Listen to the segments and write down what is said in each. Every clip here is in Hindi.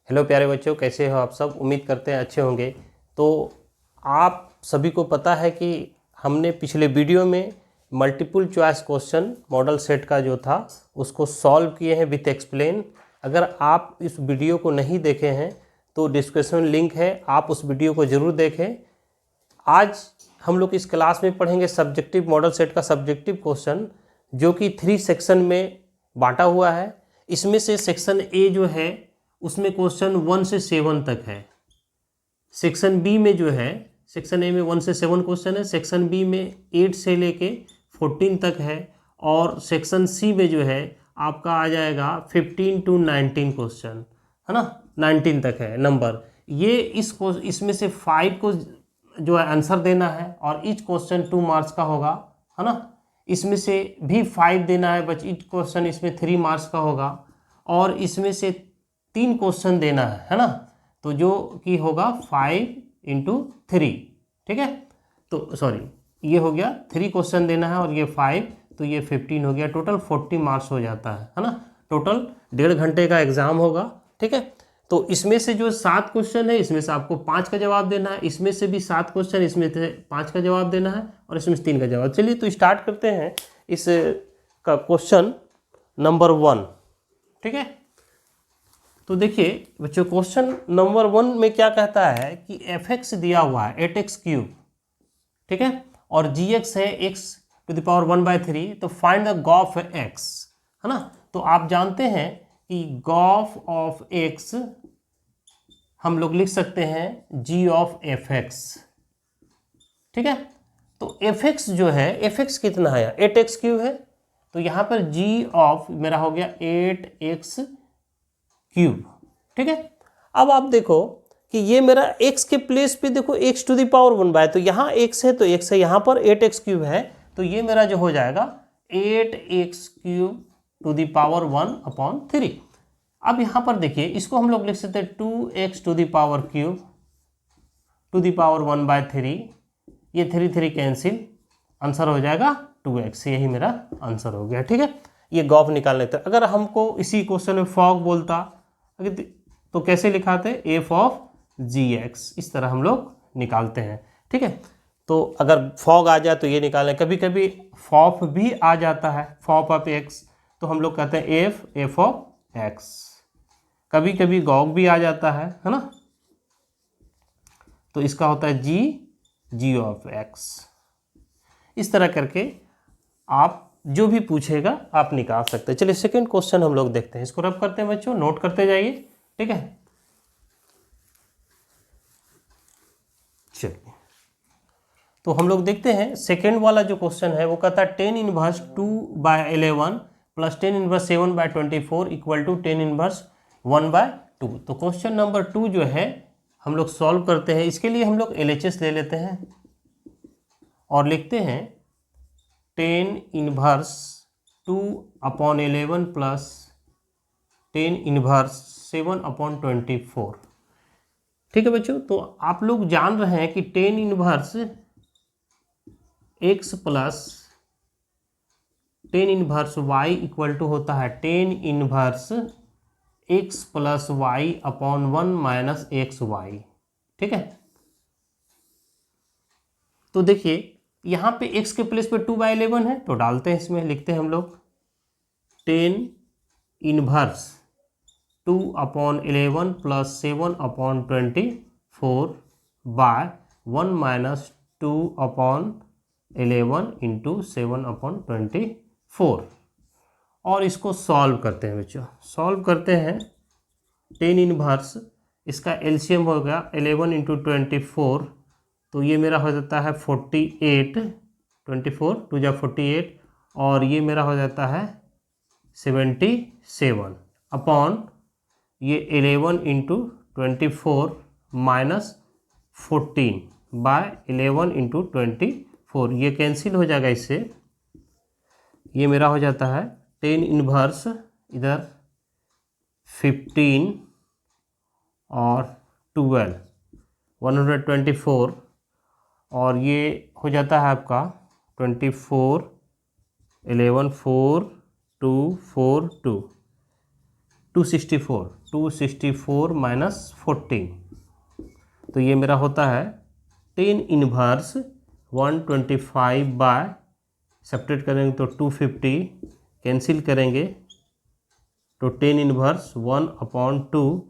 हेलो प्यारे बच्चों, कैसे हो आप सब। उम्मीद करते हैं अच्छे होंगे। तो आप सभी को पता है कि हमने पिछले वीडियो में multiple choice question model set का जो था उसको सॉल्व किए हैं विथ एक्सप्लेन। अगर आप इस वीडियो को नहीं देखे हैं तो डिस्क्रिप्शन में लिंक है, आप उस वीडियो को ज़रूर देखें। आज हम लोग इस क्लास में पढ़ेंगे सब्जेक्टिव मॉडल सेट का सब्जेक्टिव क्वेश्चन, जो कि 3 सेक्शन में बांटा हुआ है। इसमें से सेक्शन ए जो है उसमें क्वेश्चन 1 से 7 तक है। सेक्शन बी में जो है, सेक्शन ए में 1 से 7 क्वेश्चन है, सेक्शन बी में 8 से लेके 14 तक है, और सेक्शन सी में जो है आपका आ जाएगा 15 to 19 क्वेश्चन, है ना। 19 तक है नंबर। ये इसमें से 5 को जो है आंसर देना है, और ईच क्वेश्चन 2 मार्क्स का होगा, है ना। इसमें से भी 5 देना है, बच ईच क्वेश्चन इसमें 3 मार्क्स का होगा, और इसमें से 3 क्वेश्चन देना है ना। तो जो कि होगा 5 into 3, ठीक है। तो सॉरी, ये हो गया 3 क्वेश्चन देना है और ये 5, तो ये 15 हो गया। टोटल 40 मार्क्स हो जाता है ना। टोटल 1.5 घंटे का एग्जाम होगा, ठीक है। तो इसमें से जो 7 क्वेश्चन है, इसमें से आपको 5 का जवाब देना है, इसमें से भी 7 क्वेश्चन, इसमें से 5 का जवाब देना है, और इसमें से 3 का जवाब। चलिए तो स्टार्ट करते हैं इस का क्वेश्चन नंबर 1, ठीक है। तो देखिए बच्चों, क्वेश्चन नंबर 1 में क्या कहता है कि f(x) दिया हुआ है 8x³, ठीक है, और gx है x⁴ तो फाइंड द गॉफ x, है ना। तो आप जानते हैं कि गॉफ ऑफ x हम लोग लिख सकते हैं g ऑफ fx, ठीक है। तो fx जो है, fx कितना है, 8x³ है, तो यहाँ पर g ऑफ मेरा हो गया 8x³, ठीक है। अब आप देखो कि ये मेरा x के प्लेस पे देखो x⁴ तो यहाँ x है तो x है, यहाँ पर 8x³ है, तो ये मेरा जो हो जाएगा 8x³⁴ अब यहाँ पर देखिए, इसको हम लोग लिख सकते हैं 2x⁴⁴ ये 3 कैंसिल, आंसर हो जाएगा 2x, यही मेरा आंसर हो गया, ठीक है। ये गॉफ निकाल लेते हैं। अगर हमको इसी क्वेश्चन में फॉग बोलता तो कैसे लिखाते, f ऑफ gx, इस तरह हम लोग निकालते हैं, ठीक है। तो अगर फॉग आ जाए तो ये निकालें, कभी कभी फॉफ भी आ जाता है, फॉफ ऑफ x, तो हम लोग कहते हैं f ऑफ x। कभी कभी गॉग भी आ जाता है ना, तो इसका होता है g ऑफ x। इस तरह करके आप जो भी पूछेगा आप निकाल सकते हैं। चलिए सेकंड क्वेश्चन हम लोग देखते हैं, इसको रब करते हैं बच्चों, नोट करते जाइए, ठीक है। चलिए तो हम लोग देखते हैं सेकंड वाला जो क्वेश्चन है, वो कहता है 10⁻2/11 प्लस 10⁻7/24 इक्वल टू 10⁻1/2। तो क्वेश्चन नंबर 2 जो है हम लोग सॉल्व करते हैं। इसके लिए हम लोग LHS ले लेते हैं और लिखते हैं 10⁻2/11 प्लस 10⁻7/24, ठीक है बच्चों। तो आप लोग जान रहे हैं कि 10⁻x plus 10⁻y equal to होता है 10⁻x plus y/1 minus xy, ठीक है। तो देखिए यहाँ पे x के प्लेस पे 2/11 है, तो डालते हैं इसमें, लिखते हैं हम लोग 10⁻2/11 प्लस 7/24/1 माइनस 2/11 इंटू 7/24, और इसको सॉल्व करते हैं बच्चों। सॉल्व करते हैं 10⁻, इसका एलसीएम हो गया 11 इंटू 24, तो ये मेरा हो जाता है 48, 24 2 जा 48, और ये मेरा हो जाता है 77 अपॉन ये 11 इंटू 24 माइनस 14/11 इंटू 24, ये कैंसिल हो जाएगा इससे। ये मेरा हो जाता है 10⁻, इधर 15 और 12 124, और ये हो जाता है आपका 24 11 4 2 4 2 264 माइनस 14, तो ये मेरा होता है 10 इनवर्स 125 बाय, सब्ट्रैक्ट करेंगे तो 250, कैंसिल करेंगे तो 10 इनवर्स 1/2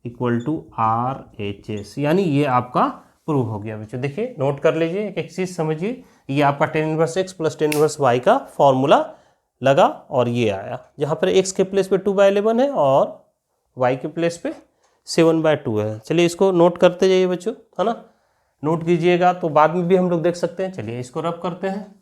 इक्वल टू RHS, यानी ये आपका प्रूव हो गया बच्चों। देखिए नोट कर लीजिए, एक एक चीज़ समझिए, ये आपका 10 inverse x plus 10 inverse y का फॉर्मूला लगा और ये आया, जहाँ पर x के प्लेस पे 2/11 है और y के प्लेस पे 7/2 है। चलिए इसको नोट करते जाइए बच्चों, है ना, नोट कीजिएगा तो बाद में भी हम लोग देख सकते हैं। चलिए इसको रब करते हैं।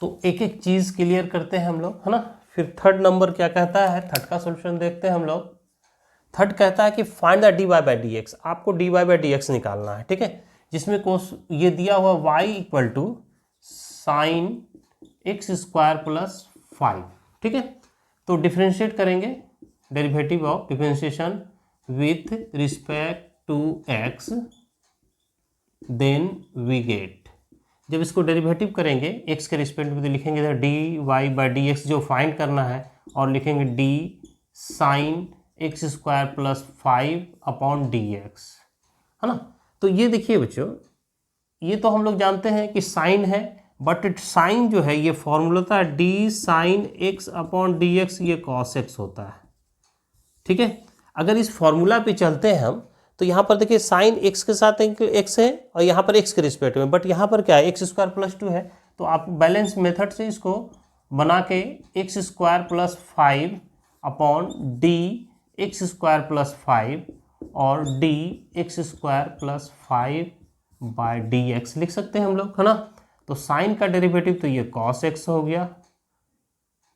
तो एक एक चीज़ क्लियर करते हैं हम लोग, है ना। फिर थर्ड नंबर क्या कहता है, थर्ड का सोल्यूशन देखते हैं हम लोग। थर्ड कहता है कि फाइंड द dy/dx, आपको dy/dx निकालना है, ठीक है, जिसमें कोस ये दिया हुआ y equal to sine x² plus 5, ठीक है। तो डिफ्रेंशिएट करेंगे, derivative of differentiation with respect to x, then we get, जब इसको डेरिवेटिव करेंगे x के रिस्पेक्ट में तो लिखेंगे इधर dy/dx जो फाइंड करना है, और लिखेंगे d sign x² plus 5/dx, है ना। तो ये देखिए बच्चों, ये तो हम लोग जानते हैं कि साइन है, बट साइन जो है ये फॉर्मूला था d साइन x/dx, ये cos x होता है, ठीक है। अगर इस फॉर्मूला पे चलते हैं हम तो यहाँ पर देखिए साइन x के साथ x है और यहाँ पर x के रिस्पेक्ट में, बट यहाँ पर क्या है x² प्लस 2 है, तो आप बैलेंस मेथड से इसको बना के x² plus 5/d x² plus 5 और d x² प्लस 5/dx लिख सकते हैं हम लोग, है ना। तो साइन का डेरिवेटिव तो ये cos x हो गया,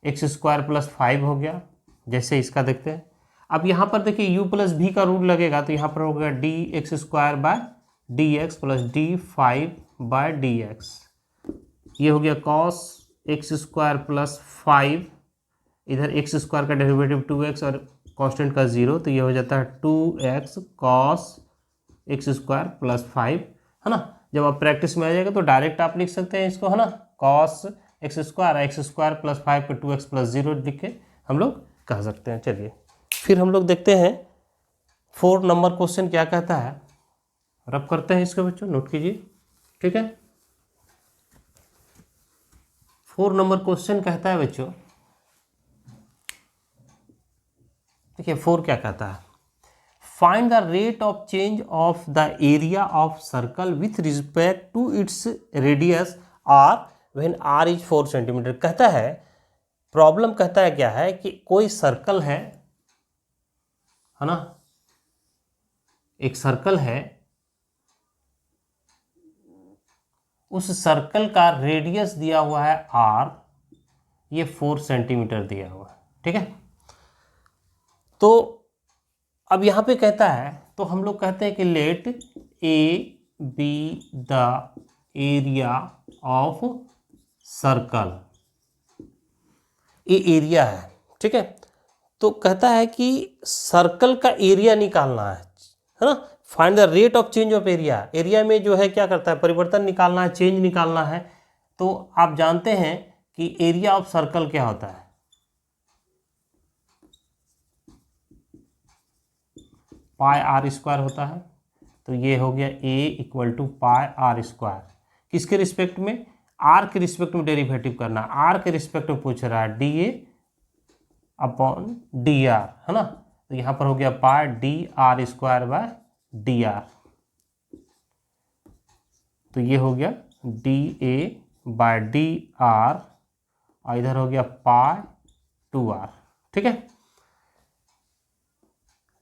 x² प्लस 5 हो गया, जैसे इसका देखते हैं। अब यहाँ पर देखिए u प्लस v का रूल लगेगा, तो यहाँ पर हो गया d x² plus d 5/dx, ये हो गया cos x² प्लस 5, इधर x² का डेरिवेटिव 2x और कांस्टेंट का 0, तो ये हो जाता है 2x cos x² प्लस 5, है ना। जब आप प्रैक्टिस में आ जाएगा तो डायरेक्ट आप लिख सकते हैं इसको, है ना, cos x² प्लस 5 पे 2x प्लस 0 लिख के हम लोग कह सकते हैं। चलिए फिर हम लोग देखते हैं 4 नंबर क्वेश्चन क्या कहता है, रब करते हैं इसको बच्चों, नोट कीजिए, ठीक है। 4 नंबर क्वेश्चन कहता है बच्चों, देखिए 4 क्या कहता है, find the rate of change of the area of circle with respect to its radius R when R is 4 centimetre. कहता है, प्रॉब्लम कहता है क्या है कि कोई सर्कल है ना, एक सर्कल है, उस सर्कल का रेडियस दिया हुआ है r, ये 4 सेंटीमीटर दिया हुआ है, ठीक है। तो अब यहाँ पे कहता है, तो हम लोग कहते हैं कि let A be the area of circle, ये एरिया है, ठीक है। तो कहता है कि सर्कल का एरिया निकालना है ना, find the rate of change of area, area में जो है क्या करता है, परिवर्तन निकालना है, चेंज निकालना है। तो आप जानते हैं कि एरिया ऑफ सर्कल क्या होता है, पाई आर स्क्वायर होता है। तो ये हो गया a equal to pi R square, किसके रिस्पेक्ट में, r के रिस्पेक्ट में डेरिवेटिव करना, r के रिस्पेक्ट में पूछ रहा है dA/dr, है ना। तो यहाँ पर हो गया पाई dr²/dr, तो ये हो गया dA/dr और इधर हो गया पाई 2r, ठीक है।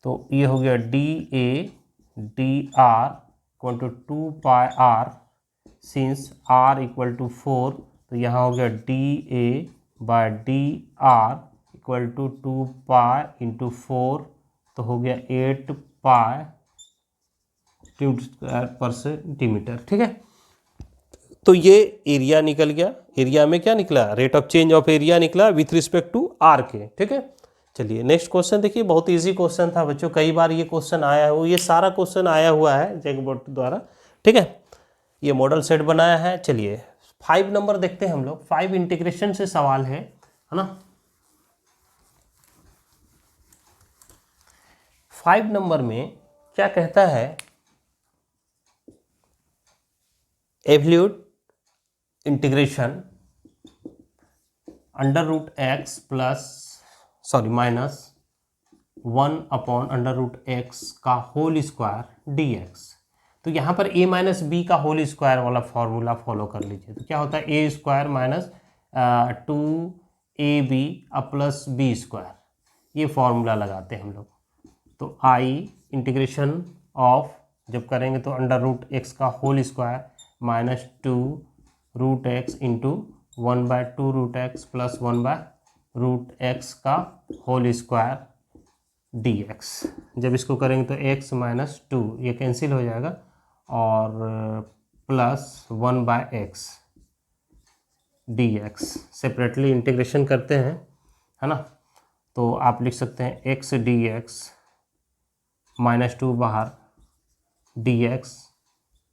तो ये हो गया dA/dr equal to 2πr, since r equal to 4, तो यहाँ हो गया dA/dr इक्वल टू 2π इंटू 4, तो हो गया 8π पर सेंटीमीटर, ठीक है। तो ये एरिया निकल गया, एरिया में क्या निकला, rate of change of area निकला विथ रिस्पेक्ट टू आर के, ठीक है। चलिए नेक्स्ट क्वेश्चन देखिए, बहुत इजी क्वेश्चन था बच्चों, कई बार ये क्वेश्चन आया है, ये सारा क्वेश्चन आया हुआ है जैकबोर्ड द्वारा, ठीक है। ये मॉडल सेट बनाया है। चलिए 5 नंबर देखते हैं हम लोग। 5 इंटीग्रेशन से सवाल है ना। 5 नंबर में क्या कहता है, absolute integration under root X minus 1 upon under root X का होल स्क्वायर डी एक्स। तो यहाँ पर a माइनस बी का होल स्क्वायर वाला फॉर्मूला फॉलो कर लीजिए। तो क्या होता है, A square minus 2ab plus B square, ये फॉर्मूला लगाते हैं हम लोग। तो आई इंटीग्रेशन ऑफ जब करेंगे तो अंडर रूट एक्स का whole square minus 2 root X into 1/2 root X plus 1/ root X का होल स्क्वायर डी एक्स। जब इसको करेंगे तो x माइनस 2 ये कैंसिल हो जाएगा और plus 1/x D x. Separately integration करते हैं, है ना। तो आप लिख सकते हैं x डी एक्स माइनस 2 बाहर D X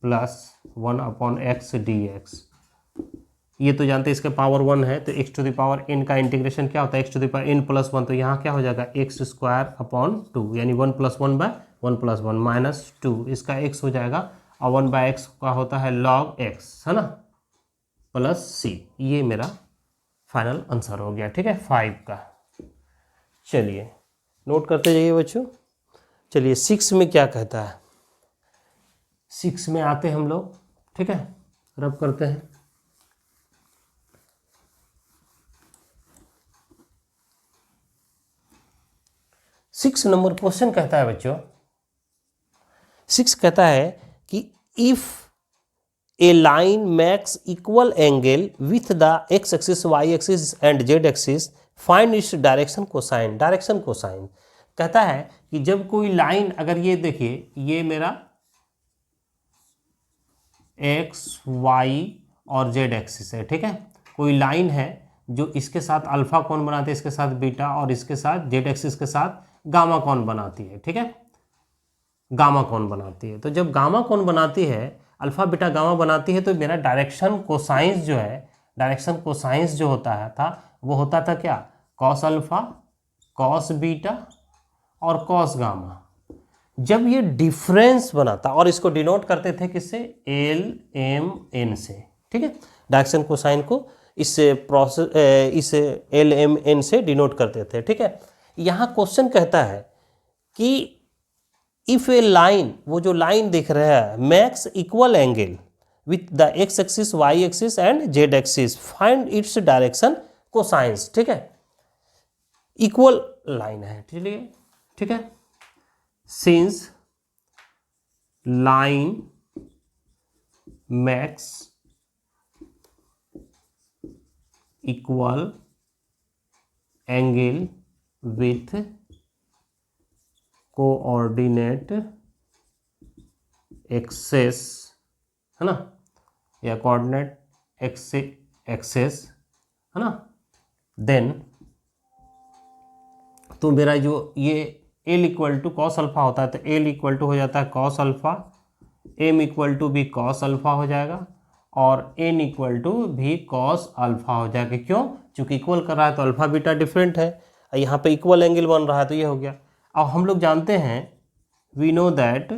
plus 1 upon x D X. ये तो जानते हैं इसके पावर 1 है, तो x to the power n का इंटीग्रेशन क्या होता है, x to the power n plus 1। तो यहाँ क्या हो जाएगा x स्क्वायर अपॉन 2 यानी 1 प्लस 1/1 प्लस 1 माइनस 2, इसका x हो जाएगा और 1/x का होता है log x, है ना, प्लस c। ये मेरा फाइनल आंसर हो गया, ठीक है, 5 का। चलिए नोट करते जाइए बच्चों। चलिए 6 में क्या कहता है, 6 में आते हैं हम लोग, ठीक है, रब करते हैं। 6 नंबर क्वेश्चन कहता है बच्चों, 6 कहता है कि if A line makes equal angle with the x axis, y axis and z axis, find its direction cosine. Direction cosine कहता है कि जब कोई लाइन, अगर ये देखिए ये मेरा x, y और z एक्सिस है, ठीक है, कोई लाइन है जो इसके साथ अल्फा कोण बनाती है, इसके साथ बीटा, और इसके साथ z एक्सिस के साथ गामा कोण बनाती है, ठीक है, गामा कोण बनाती है। तो जब गामा कोण बनाती है, अल्फा बीटा गामा बनाती है, तो मेरा डायरेक्शन कोसाइंस जो है, डायरेक्शन कोसाइंस जो होता है वो होता था क्या, कॉस अल्फा, कॉस बीटा और कॉस गामा। जब ये डिफरेंस बनाता, और इसको डिनोट करते थे किससे, एल एम एन से, ठीक है, डायरेक्शन कोसाइन को इससे इस एल एम एन से डिनोट करते थे, ठीक है। यहाँ क्वेश्चन कहता है कि इफ ए लाइन, वो जो लाइन दिख रहा है, max equal angle with the x axis, y axis and z axis, find its direction cosines, ठीक है, इक्वल लाइन है, ठीक है। Since line max equal angle with coordinate axes, है ना, या कोऑर्डिनेट एक्सेस, है ना, देन तो मेरा जो ये L equal to cos alpha होता है, तो एल इक्वल टू हो जाता है cos alpha, M equal to भी कॉस अल्फा हो जाएगा, और एन इक्वल टू भी कॉस अल्फा हो जाएगा। क्यों, चूंकि इक्वल कर रहा है तो अल्फा बीटा डिफरेंट है, यहाँ पे इक्वल एंगल बन रहा है, तो ये हो गया। अब हम लोग जानते हैं, वी नो दैट,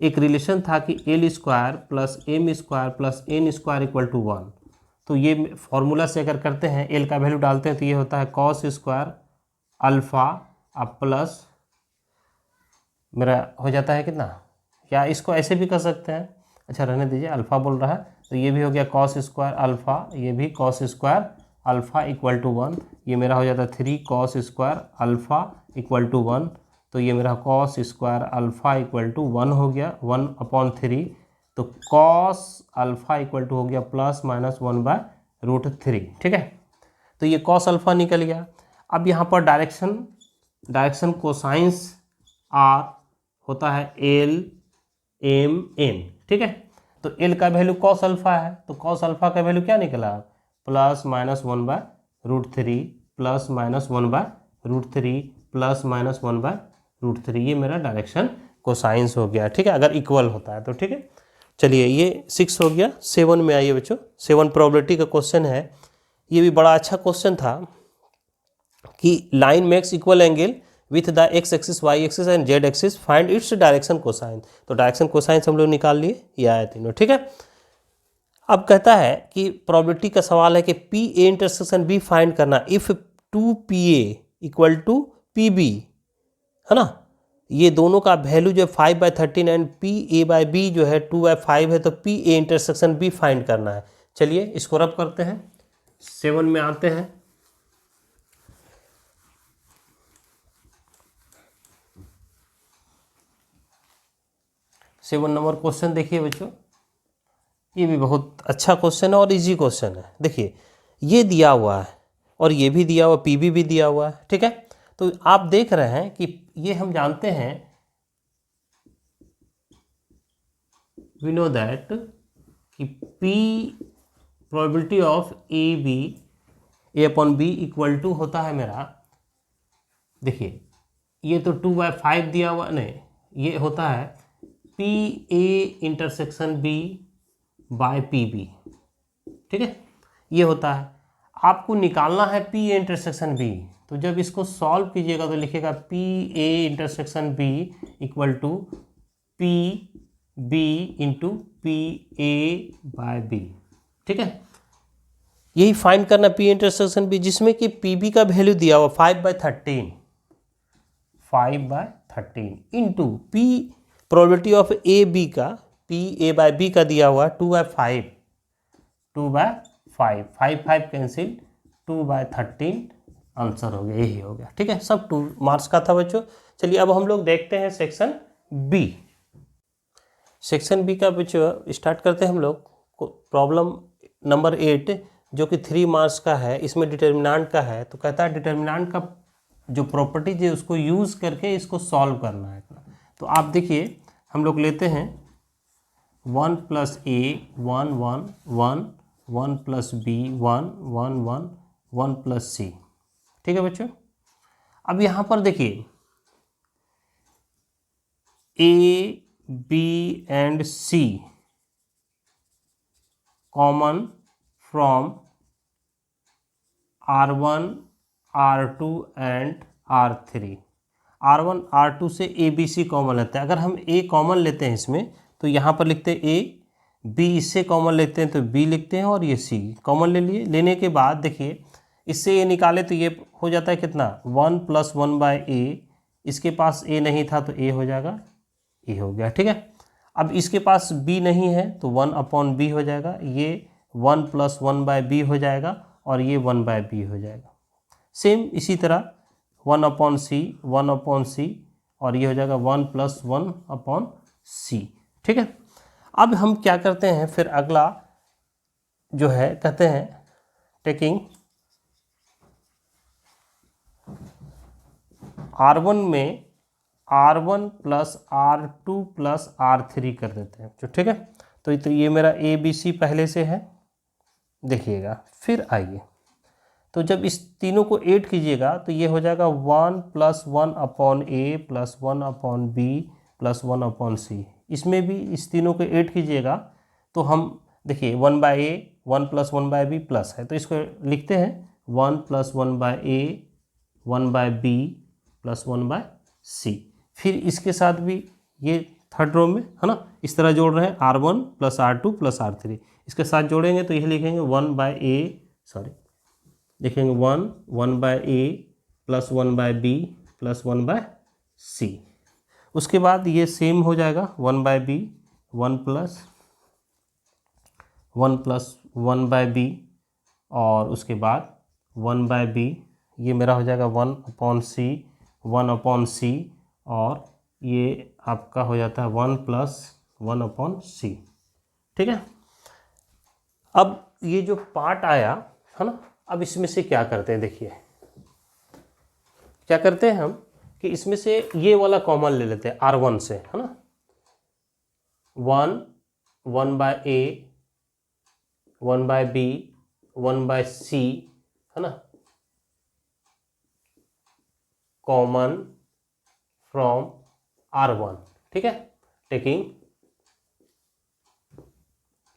एक रिलेशन था कि L square plus M square plus N square equal to 1। तो ये फॉर्मूला से अगर करते हैं, एल का वैल्यू डालते हैं, तो ये होता है कॉस स्क्वायर अल्फा अब प्लस मेरा हो जाता है कितना, या इसको ऐसे भी कर सकते हैं, अच्छा रहने दीजिए, अल्फा बोल रहा है, तो ये भी हो गया कॉस स्क्वायर अल्फा, ये भी cos square alpha equal to 1, ये मेरा हो जाता है 3 cos square alpha equal to 1, तो ये मेरा cos square alpha equal to 1 हो गया, 1/3, तो कॉस अल्फा इक्वल टू हो गया प्लस माइनस 1/√3, ठीक है। तो ये कॉस अल्फा निकल गया। अब यहाँ पर डायरेक्शन कोसाइंस आर होता है एल एम एन, ठीक है। तो एल का वैल्यू कॉस अल्फा है, तो कॉस अल्फा का वैल्यू क्या निकला, plus minus 1/√3 plus minus 1/√3 plus minus 1/√3, ये मेरा डायरेक्शन कोसाइंस हो गया, ठीक है, अगर इक्वल होता है तो, ठीक है। चलिए ये 6 हो गया। 7 में आइए बच्चों। 7 प्रोबेबिलिटी का क्वेश्चन है। ये भी बड़ा अच्छा क्वेश्चन था कि line makes equal angle with the X axis, Y axis and Z axis, find its direction cosine. तो डायरेक्शन कोसाइन हम लोग निकाल लिए, ये आया तीनों, ठीक है। अब कहता है कि प्रोबेबिलिटी का सवाल है कि P A intersection B find करना if 2PA equal to PB, है ना। ये दोनों का वैल्यू जो है 5/13 एंड PA/B जो है 2/5 है, तो PA इंटरसेक्शन B फाइंड करना है। चलिए इसको रब करते हैं। 7 में आते हैं। सेवन नंबर क्वेश्चन देखिए बच्चों, ये भी बहुत अच्छा क्वेश्चन है और इजी क्वेश्चन है। देखिए ये दिया हुआ है और ये भी दिया हुआ, PB भी दिया हुआ है, ठीक है। तो आप देख रहे हैं कि ये हम जानते हैं, वी नो दैट कि P probability of A/B equal to होता है मेरा, देखिए ये तो 2/5 दिया हुआ, नहीं ये होता है PA इंटरसेक्शन B/PB, ठीक है। ये होता है, आपको निकालना है PA इंटरसेक्शन B। तो जब इसको सॉल्व कीजिएगा तो लिखिएगा PA intersection B equal to PB into PA/B, ठीक है। यही फाइंड करना P इंटरसेक्शन B, जिसमें कि PB का वैल्यू दिया हुआ 5/13 into P probability of AB का, PA/B का दिया हुआ 2/5, 5 कैंसिल, 2/13 आंसर हो गया, यही हो गया, ठीक है। सब 2 मार्क्स का था बच्चों। चलिए अब हम लोग देखते हैं सेक्शन बी। सेक्शन बी का बच्चों स्टार्ट करते हैं हम लोग। प्रॉब्लम नंबर 8 जो कि 3 मार्क्स का है, इसमें डिटर्मिनेंट का है। तो कहता है डिटर्मिनेंट का जो प्रॉपर्टीज है उसको यूज़ करके इसको सॉल्व करना है। तो आप देखिए हम लोग लेते हैं 1 + A 1 1 1 1 + B 1 1 1 1 + C, ठीक है बच्चों। अब यहाँ पर देखिए A, B and C common from R1 R2 and R3। R1 R2 से ABC कॉमन लेते हैं। अगर हम A कॉमन लेते हैं इसमें तो यहाँ पर लिखते हैं A, B इससे कॉमन लेते हैं तो B लिखते हैं, और ये C कॉमन ले लिए। लेने के बाद देखिए इससे ये निकाले तो ये हो जाता है कितना, 1 + 1/A। इसके पास A नहीं था तो A हो जाएगा, A हो गया, ठीक है। अब इसके पास B नहीं है तो 1/B हो जाएगा, ये 1 + 1/B हो जाएगा, और ये 1/B हो जाएगा। सेम इसी तरह 1/C 1/C, और ये हो जाएगा 1 + 1/C, ठीक है। अब हम क्या करते हैं फिर, अगला जो है कहते हैं टेकिंग R1 में R1 + R2 + R3 कर देते हैं, जो ठीक है। तो ये मेरा ABC पहले से है, देखिएगा। फिर आइए तो जब इस तीनों को ऐड कीजिएगा तो ये हो जाएगा 1 + 1/A + 1/B + 1/C। इसमें भी इस तीनों को ऐड कीजिएगा तो हम देखिए 1/A 1 + 1/B प्लस है, तो इसको लिखते हैं 1 + 1/A 1/B + 1/C। फिर इसके साथ भी ये थर्ड रो में है ना, इस तरह जोड़ रहे हैं R1 + R2 + R3। इसके साथ जोड़ेंगे तो यही लिखेंगे 1/A, सॉरी लिखेंगे 1/A + 1/B + 1/C। उसके बाद ये सेम हो जाएगा 1/B 1 + 1/B, और उसके बाद 1/B, ये मेरा हो जाएगा 1/C 1/C, और ये आपका हो जाता है 1 + 1/C, ठीक है। अब ये जो पार्ट आया है ना, अब इसमें से क्या करते हैं, देखिए क्या करते हैं हम कि इसमें से ये वाला कॉमन ले लेते हैं R1 से, है ना। 1/A 1/B 1/C, है ना, कॉमन फ्रॉम R1, ठीक है। टेकिंग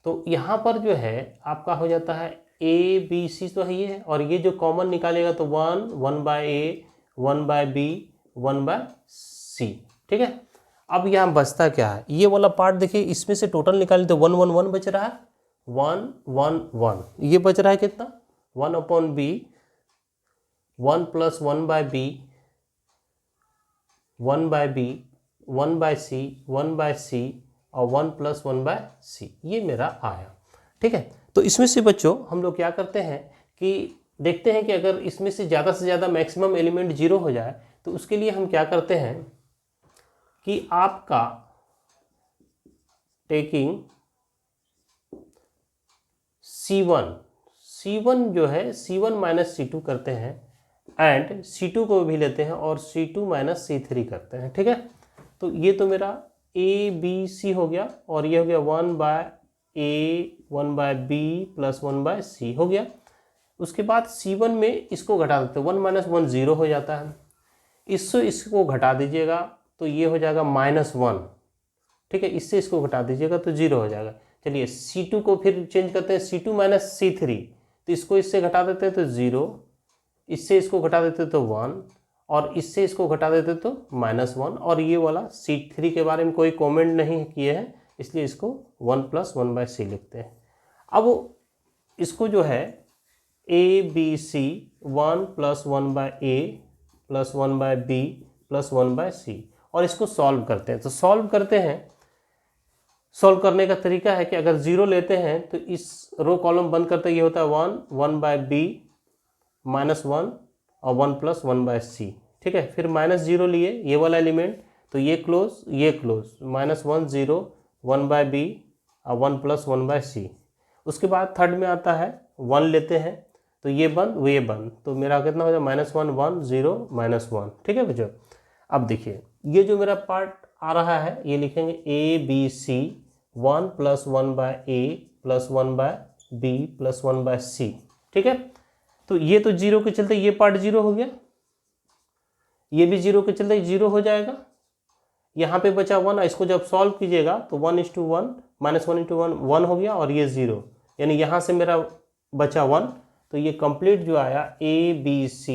तो यहाँ पर जो है आपका हो जाता है ए बी सी तो है ये, और ये जो कॉमन निकालेगा तो 1/a 1/b 1/c, ठीक है। अब यहाँ बचता क्या है, ये वाला पार्ट देखिए, इसमें से टोटल निकालें तो 1 1 1 बच रहा है, 1 1 1, ये बच रहा है कितना 1/b 1 + 1/b 1/b 1/c 1/c और 1 + 1/c, ये मेरा आया, ठीक है। तो इसमें से बच्चों हम लोग क्या करते हैं कि देखते हैं कि अगर इसमें से ज़्यादा मैक्सिमम एलिमेंट 0 हो जाए तो उसके लिए हम क्या करते हैं कि आपका टेकिंग C1 जो है C1 - C2 करते हैं, एंड C2 को भी लेते हैं और C2 - C3 करते हैं, ठीक है। तो ये तो मेरा ABC हो गया, और ये हो गया 1/a 1/b + 1/c हो गया। उसके बाद C1 में इसको घटा देते हैं, 1 - 1 0 हो जाता है, इसको घटा दीजिएगा तो ये हो जाएगा -1, ठीक है। इससे इसको घटा दीजिएगा तो 0 हो जाएगा। चलिए C2 को फिर चेंज करते हैं, C2 - C3, तो इसको इससे घटा देते हैं तो 0, इससे इसको घटा देते तो 1, और इससे इसको घटा देते तो -1, और ये वाला C3 के बारे में कोई कमेंट नहीं किए हैं, इसलिए इसको 1 + 1/c लिखते हैं। अब इसको जो है ABC 1 + 1/a + 1/b + 1/c, और इसको सॉल्व करते हैं। तो सॉल्व करने का तरीका है कि अगर 0 लेते हैं तो इस रो कॉलम बंद करते ये होता है 1 1/b -1 और 1 + 1/c, ठीक है। फिर -0 लिए ये वाला एलिमेंट, तो ये क्लोज -1 0 1/b और 1 + 1/c। उसके बाद थर्ड में आता है 1 लेते हैं, तो ये बंद, तो मेरा कितना हो जाए -1 1 0 -1, ठीक है बच्चों। अब देखिए ये जो मेरा पार्ट आ रहा है ये लिखेंगे ABC 1 + 1/a + 1/b + 1/c, ठीक है। तो ये तो 0 के चलते ये पार्ट 0 हो गया, ये भी 0 के चलते 0 हो जाएगा। यहाँ पे बचा 1, इसको जब सॉल्व कीजिएगा तो 1:1 -1 × 1 हो गया, और ये 0, यानी यहाँ से मेरा बचा 1। तो ये कंप्लीट जो आया ABC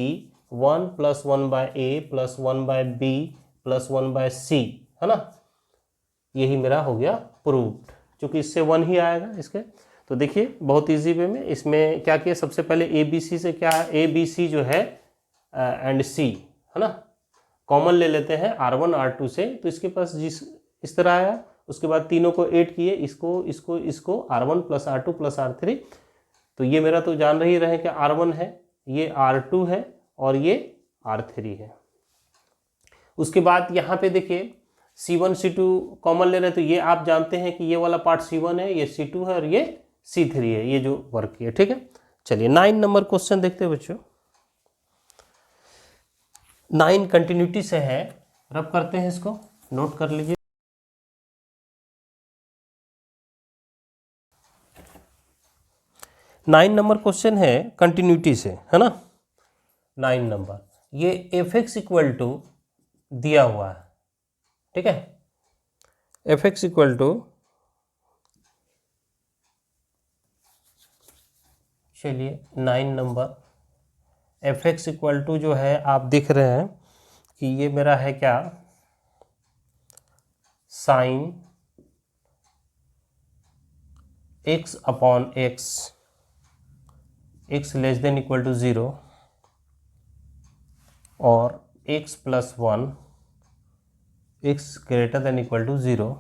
1 + 1/a + 1/b + 1/c, है ना, यही मेरा हो गया प्रूव्ड, क्योंकि इससे 1 ही आएगा इसके। तो देखिए बहुत इजी वे में इसमें क्या किया, सबसे पहले ABC से क्या है, ABC जो है एंड C, है ना, कॉमन ले लेते हैं R1 R2 से, तो इसके पास इस तरह आया। उसके बाद तीनों को ऐड किए, इसको R1 + R2 + R3, तो ये मेरा तो जान ही रहे कि R1 है, ये R2 है और ये R3 है। उसके बाद यहाँ पे देखिए C1 C2 कॉमन ले रहे हैं, तो ये आप जानते हैं कि ये वाला पार्ट C1 है, ये C2 है और ये C3 है, ये जो वर्क किया, ठीक है। चलिए 9 नंबर क्वेश्चन देखते हैं बच्चों। 9 कंटिन्यूटी से है, रब करते हैं, इसको नोट कर लीजिए। नाइन नंबर क्वेश्चन है कंटिन्यूटी से, है ना। 9 नंबर, ये fx = दिया हुआ है, ठीक है। fx = चलिए 9 नंबर, fx = जो है आप दिख रहे हैं कि ये मेरा है क्या, sin x/x, x < 0 और x + 1 x < 0।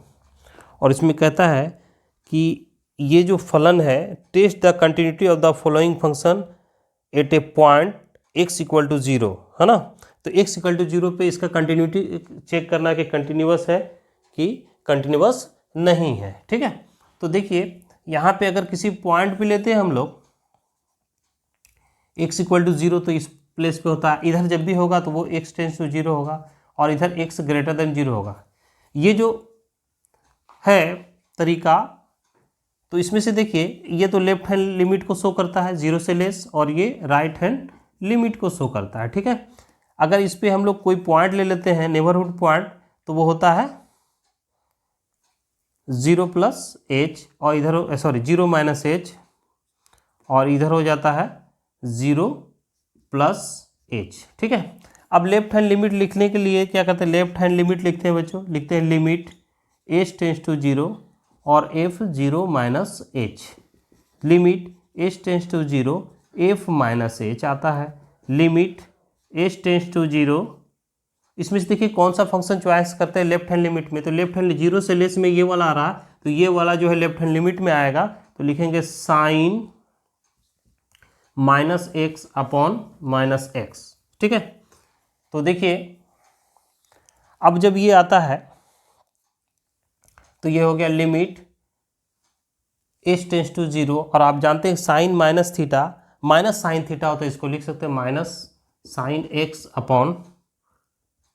और इसमें कहता है कि ये जो फलन है, test the continuity of the following function at a point x = 0, है ना। तो x = 0 पे इसका कंटिन्यूटी चेक करना कि कंटिन्यूअस है कि कंटिन्यूअस नहीं है, ठीक है। तो देखिए यहाँ पे अगर किसी पॉइंट पे लेते हैं हम लोग x = 0, तो इस प्लेस पे होता है, इधर जब भी होगा तो वो x → 0 होगा, और इधर x < 0 होगा। ये जो है तरीका, तो इसमें से देखिए ये तो लेफ्ट हैंड लिमिट को शो करता है 0 से लेस, और ये राइट हैंड लिमिट को शो करता है, ठीक है। अगर इस पे हम लोग कोई पॉइंट ले लेते हैं नेबरहुड पॉइंट, तो वो होता है 0 प्लस एच और इधर सॉरी 0 माइनस एच और इधर हो जाता है 0 प्लस एच। ठीक है, अब लेफ्ट हैंड लिमिट लिखने के लिए क्या करते हैं, लेफ्ट हैंड लिमिट लिखते हैं बच्चों, लिखते हैं लिमिट एच टेंस टू 0 और F 0 minus H. Limit H tends to 0 F minus H आता है। लिमिट एच टेंस टू 0, इसमें से देखिए कौन सा फंक्शन चॉइस करते हैं लेफ्ट हैंड लिमिट में, तो लेफ्ट हैंड 0 से लेस में ये वाला आ रहा, तो ये वाला जो है लेफ्ट हैंड लिमिट में आएगा, तो लिखेंगे sine minus X upon minus X. ठीक है, तो देखिए अब जब ये आता है तो ये हो गया लिमिट एच टेंस टू 0 और आप जानते हैं sine minus theta minus sine theta हो तो इसको लिख सकते हैं minus sine X upon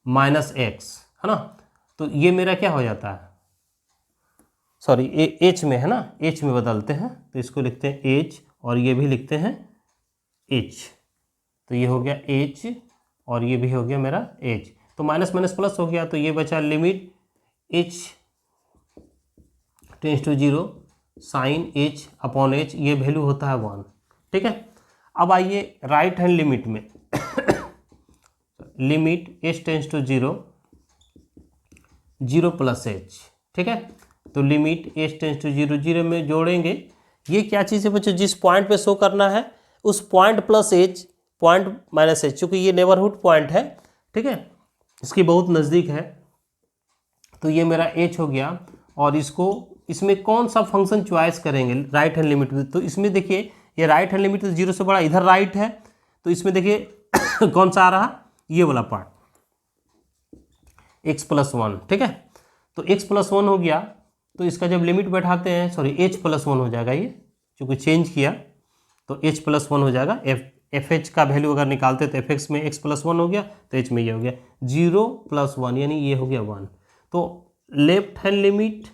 minus X, है ना। तो ये मेरा क्या हो जाता है, सॉरी एच में है ना, एच में बदलते हैं तो इसको लिखते हैं एच और ये भी लिखते हैं एच, तो ये हो गया एच और ये भी हो गया मेरा एच, तो माइनस माइनस प्लस हो गया, तो ये बचा limit H tends to 0 sine H upon H, ये वैल्यू होता है 1। ठीक है, अब आइए राइट हैंड लिमिट में limit H tends to 0 0 plus H. ठीक है, तो लिमिट एच टेंस टू 0 0 में जोड़ेंगे, ये क्या चीज़ है बच्चों, जिस पॉइंट पे शो करना है उस point plus H point minus H, चूँकि ये नेबरहुड पॉइंट है। ठीक है, इसकी बहुत नज़दीक है, तो ये मेरा एच हो गया और इसमें कौन सा फंक्शन चॉइस करेंगे राइट हैंड लिमिट में, तो इसमें देखिए ये राइट हैंड लिमिट तो 0 से बड़ा इधर राइट है, तो इसमें देखिए कौन सा आ रहा, ये वाला पार्ट x प्लस 1। ठीक है, तो x प्लस 1 हो गया, तो इसका जब लिमिट बैठाते हैं सॉरी h प्लस 1 हो जाएगा, ये चूँकि चेंज किया तो h प्लस 1 हो जाएगा। एफ एच का वैल्यू अगर निकालते तो एफ एक्स में x प्लस 1 हो गया, तो h में ये हो गया 0 प्लस 1 यानी ये हो गया 1। तो लेफ्ट हैंड लिमिट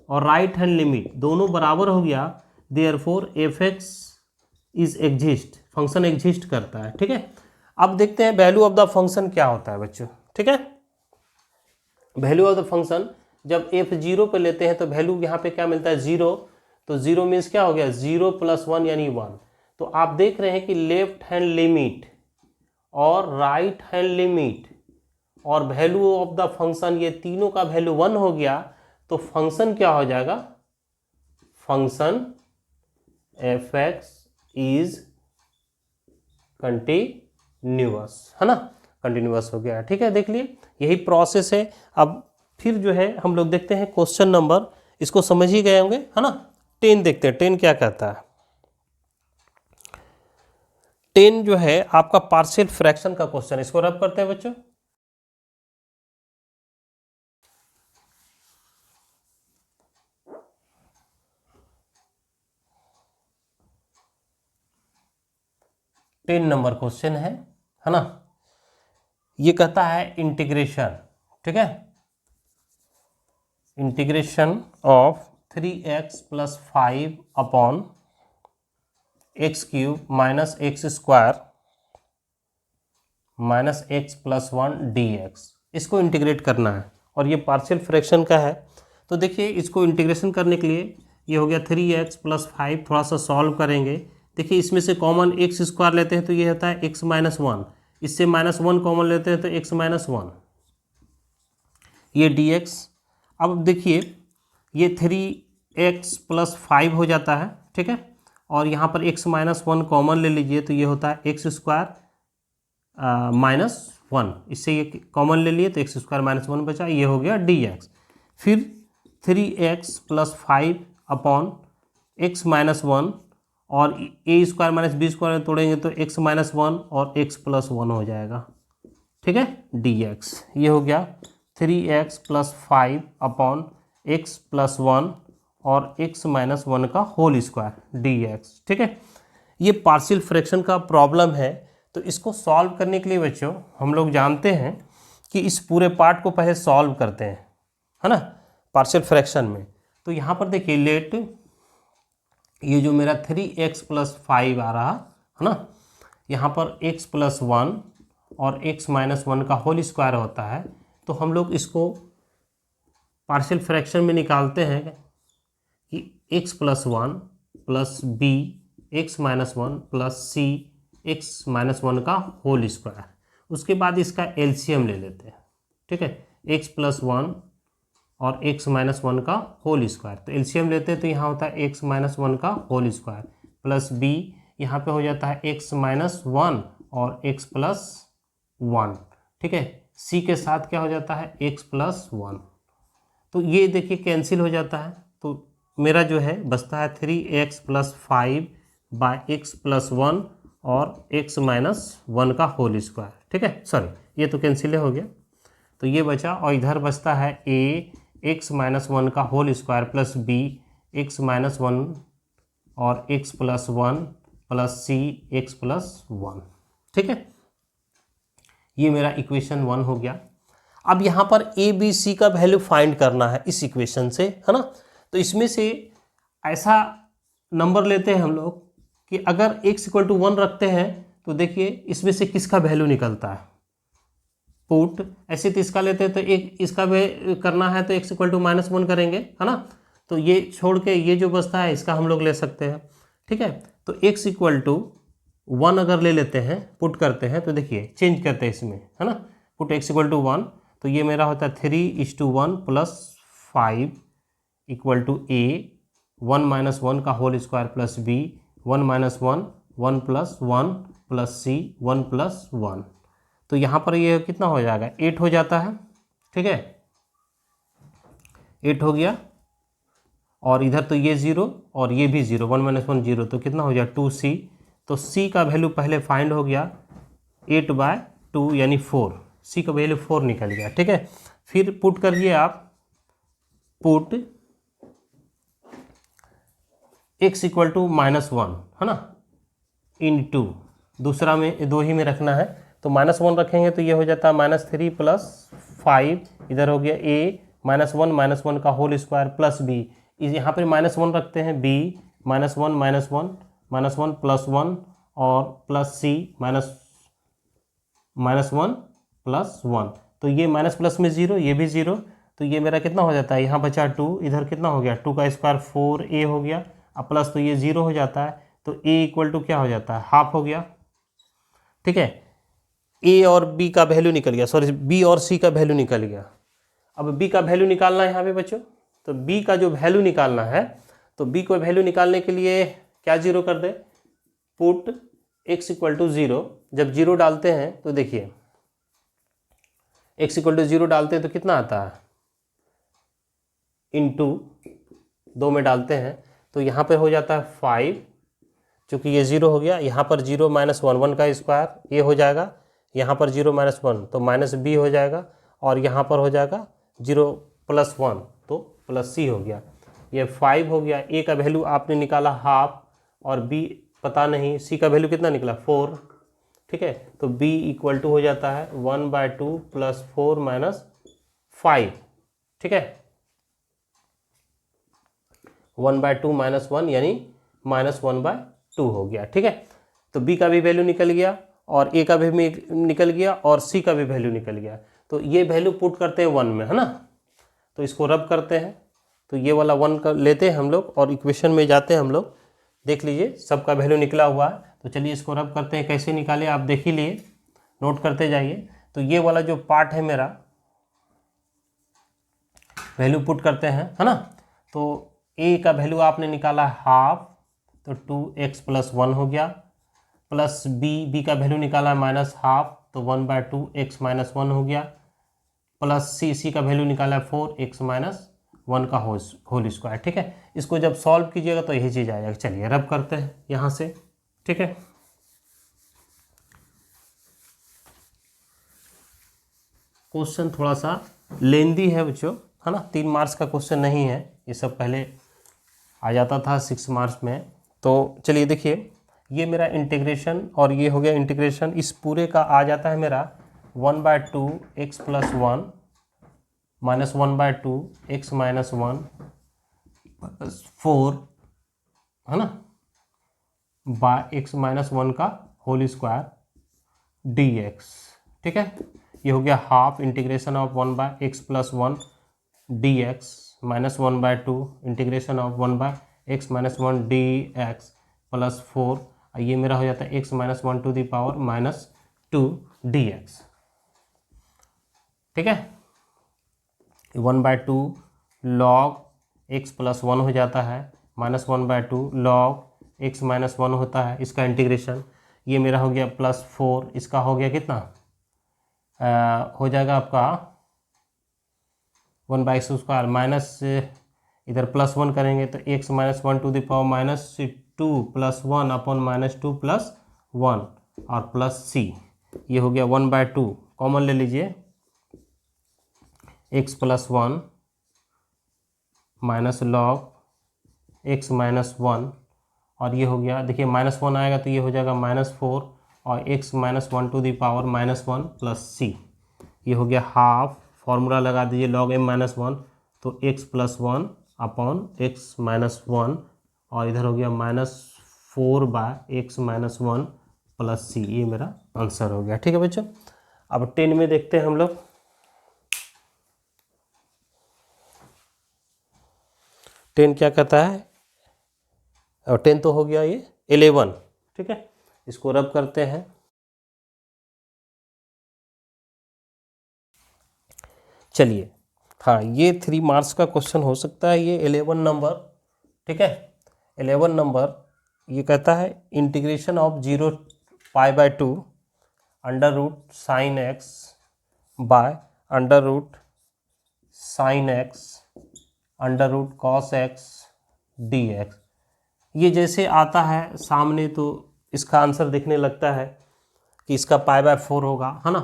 और राइट हैंड लिमिट दोनों बराबर हो गया, therefore F x is exist, function exist करता है। ठीक है, अब देखते हैं वैल्यू ऑफ द फंक्शन क्या होता है बच्चों। ठीक है, वैल्यू ऑफ द फंक्शन जब एफ 0 पे लेते हैं तो वैल्यू यहाँ पे क्या मिलता है 0, तो 0 मीन्स क्या हो गया 0 प्लस 1 यानी 1। तो आप देख रहे हैं कि लेफ्ट हैंड लिमिट और राइट हैंड लिमिट और वैल्यू ऑफ द फंक्शन ये तीनों का वैल्यू 1 हो गया, तो फंक्शन क्या हो जाएगा, function F x is continuous, है ना, कंटिन्यूअस हो गया। ठीक है, देख लिए यही प्रोसेस है। अब फिर जो है हम लोग देखते हैं क्वेश्चन नंबर, इसको समझ ही गए होंगे, है ना। 10 देखते हैं, 10 क्या कहता है। 10 जो है आपका पार्शियल फ्रैक्शन का क्वेश्चन, इसको रब करते हैं बच्चों। टेन नंबर क्वेश्चन है ना। ये कहता है इंटीग्रेशन, ठीक है, integration of 3x plus 5 upon x cube minus x square minus X plus 1 dx, इसको इंटीग्रेट करना है और ये पार्शियल फ्रैक्शन का है। तो देखिए इसको इंटीग्रेशन करने के लिए ये हो गया 3x प्लस 5, थोड़ा सा सॉल्व करेंगे। देखिए इसमें से कॉमन एक्स स्क्वायर लेते हैं तो ये होता है x माइनस 1, इससे माइनस 1 कॉमन लेते हैं तो x माइनस 1, ये dx। अब देखिए ये 3x प्लस 5 हो जाता है, ठीक है, और यहाँ पर x माइनस 1 कॉमन ले लीजिए तो ये होता है एक्स स्क्वायर माइनस 1, इससे ये कॉमन ले लिए तो एक्स स्क्वायर माइनस 1 बचा, ये हो गया dx। फिर 3x plus 5 upon x minus 1 और ए स्क्वायर माइनस बी स्क्वायर तोड़ेंगे तो x माइनस 1 और x प्लस 1 हो जाएगा, ठीक है, dx। ये हो गया 3x plus 5 upon x plus 1 और x माइनस 1 का होल स्क्वायर dx, ठीक है। ये पार्शियल फ्रैक्शन का प्रॉब्लम है, तो इसको सॉल्व करने के लिए बच्चों हम लोग जानते हैं कि इस पूरे पार्ट को पहले सॉल्व करते हैं, है ना, पार्शियल फ्रैक्शन में। तो यहाँ पर देखिए लेट ये जो मेरा 3x प्लस 5 आ रहा है ना, यहाँ पर x प्लस 1 और x माइनस 1 का होल स्क्वायर होता है, तो हम लोग इसको पार्शियल फ्रैक्शन में निकालते हैं कि x plus one plus B X minus one plus C X minus one का होल स्क्वायर, उसके बाद इसका एलसीएम ले लेते हैं, ठीक है, x प्लस वन और x माइनस वन का होल स्क्वायर, तो एलसीएम लेते हैं तो यहाँ होता है x माइनस वन का होल स्क्वायर प्लस b, यहाँ पे हो जाता है x माइनस वन और x प्लस वन, ठीक है, c के साथ क्या हो जाता है x प्लस वन, तो ये देखिए कैंसिल हो जाता है, तो मेरा जो है बचता है 3x plus five by x plus one और x माइनस वन का होल स्क्वायर, ठीक है, सॉरी ये तो कैंसिल हो गया, तो ये बचा, और इधर बचता है a एक्स माइनस वन का whole square plus b X minus one और x plus one plus c X plus one, ठीक है, ये मेरा इक्वेशन 1 हो गया। अब यहाँ पर a b c का वैल्यू फाइंड करना है इस इक्वेशन से, है ना, तो इसमें से ऐसा नंबर लेते हैं हम लोग कि अगर x इक्वल टू 1 रखते हैं तो देखिए इसमें से किसका वैल्यू निकलता है, पुट, ऐसे तो इसका लेते हैं तो एक इसका भी करना है तो x equal to minus one करेंगे, है ना, तो ये छोड़ के ये जो बचता है इसका हम लोग ले सकते हैं, ठीक है, तो x इक्वल टू 1 अगर ले लेते हैं, पुट करते हैं तो देखिए चेंज करते हैं इसमें, है ना, पुट x इक्वल टू 1, तो ये मेरा होता है 3:1 plus 5 equal to a 1 minus one का whole square plus b 1 minus one 1 plus 1 plus c 1 plus 1, तो यहाँ पर ये कितना हो जाएगा 8 हो जाता है, ठीक है, 8 हो गया, और इधर तो ये 0 और ये भी 0, 1 माइनस 1 0, तो कितना हो जाए 2c, तो c का वैल्यू पहले फाइंड हो गया 8/2 यानी 4, c का वैल्यू 4 निकल गया, ठीक है, फिर पुट करिए आप, put x equal to minus one, है ना, इन टू, दूसरा में 2 ही में रखना है, तो माइनस वन रखेंगे तो ये हो जाता है -3 प्लस 5, इधर हो गया a माइनस वन का होल स्क्वायर प्लस b, यहाँ पर -1 रखते हैं, b -1 प्लस 1 और प्लस c -1 प्लस 1, तो ये माइनस प्लस में 0, ये भी 0, तो ये मेरा कितना हो जाता है, यहाँ बचा 2, इधर कितना हो गया 2 का स्क्वायर 4a हो गया, अब प्लस तो ये 0 हो जाता है, तो a इक्वल टू क्या हो जाता है, हाफ हो गया, ठीक है, a और b का वैल्यू निकल गया, सॉरी b और c का वैल्यू निकल गया, अब b का वैल्यू निकालना है यहाँ पे बच्चों, तो b का जो वैल्यू निकालना है, तो b को वैल्यू निकालने के लिए क्या 0 कर दे, पुट x इक्वल टू 0, जब 0 डालते हैं तो देखिए x इक्वल टू 0 डालते हैं तो कितना आता है, इंटू 2 में डालते हैं तो यहाँ पे हो जाता है 5, चूँकि ये 0 हो गया, यहाँ पर 0 माइनस 1 का स्क्वायर ये हो जाएगा, यहाँ पर 0 माइनस 1 तो माइनस b हो जाएगा, और यहाँ पर हो जाएगा 0 प्लस 1 तो प्लस c हो गया, ये 5 हो गया, a का वैल्यू आपने निकाला हाफ और b पता नहीं, c का वैल्यू कितना निकला 4, ठीक है, तो b इक्वल टू हो जाता है 1/2 प्लस 4 माइनस 5, ठीक है, 1/2 माइनस 1 यानी -1/2 हो गया, ठीक है, तो b का भी वैल्यू निकल गया और a का भी निकल गया और c का भी वैल्यू निकल गया, तो ये वैल्यू पुट करते हैं 1 में, है ना, तो इसको रब करते हैं, तो ये वाला 1 का लेते हैं हम लोग और इक्वेशन में जाते हैं हम लोग, देख लीजिए सबका वैल्यू निकला हुआ है, तो चलिए इसको रब करते हैं, कैसे निकाले आप देख ही लिए, नोट करते जाइए, तो ये वाला जो पार्ट है मेरा वैल्यू पुट करते हैं, है ना, तो a का वैल्यू आपने निकाला हाफ, तो 2x प्लस 1 हो गया, प्लस b का वैल्यू निकाला माइनस हाफ, तो 1/2 x माइनस 1 हो गया, प्लस c का वैल्यू निकाला 4x माइनस 1 का होल स्क्वायर, ठीक है, इसको जब सॉल्व कीजिएगा तो यही चीज़ आएगा, चलिए रब करते हैं यहाँ से, ठीक है, क्वेश्चन थोड़ा सा लेंदी है बच्चों, है ना, 3 मार्क्स का क्वेश्चन नहीं है, ये सब पहले आ जाता था 6 मार्क्स में, तो चलिए देखिए ये मेरा इंटीग्रेशन और ये हो गया इंटीग्रेशन, इस पूरे का आ जाता है मेरा 1/2 x plus 1 minus 1/2 x minus 1 plus 4, है ना, बाय x माइनस 1 का होल स्क्वायर dx, ठीक है, ये हो गया half integration of 1/x plus 1 D X minus 1/2 integration of 1/x minus 1 D X plus 4, ये मेरा हो जाता है x minus 1 to the power minus 2 D X. ठीक है, 1/2 लॉग x प्लस 1 हो जाता है, माइनस 1/2 लॉग x माइनस 1 होता है, इसका इंटीग्रेशन ये मेरा हो गया प्लस 4, इसका हो गया कितना हो जाएगा आपका 1/x² माइनस इधर प्लस 1 करेंगे तो x minus 1 to the power minus 2 plus 1 upon minus 2 plus 1 और प्लस c, ये हो गया 1/2, कॉमन ले लीजिए, x plus 1 minus log x minus 1, और ये हो गया, देखिए माइनस 1 आएगा तो ये हो जाएगा -4 और x minus 1 to the power -1 plus c, ये हो गया हाफ, फॉर्मूला लगा दीजिए log m माइनस 1, तो x plus 1 upon x minus 1 और इधर हो गया -4/x माइनस 1 प्लस c, ये मेरा आंसर हो गया। ठीक है बच्चों, अब 10 में देखते हैं हम लोग। 10 क्या कहता है, और 10 तो हो गया ये 11। ठीक है, इसको रब करते हैं, चलिए, हाँ ये 3 मार्क्स का क्वेश्चन हो सकता है, ये 11 नंबर। ठीक है, 11 नंबर ये कहता है integration of 0π/2 under root sine X by under root sine X under root cos X D X. ये जैसे आता है सामने तो इसका आंसर दिखने लगता है कि इसका π/4 होगा, है ना।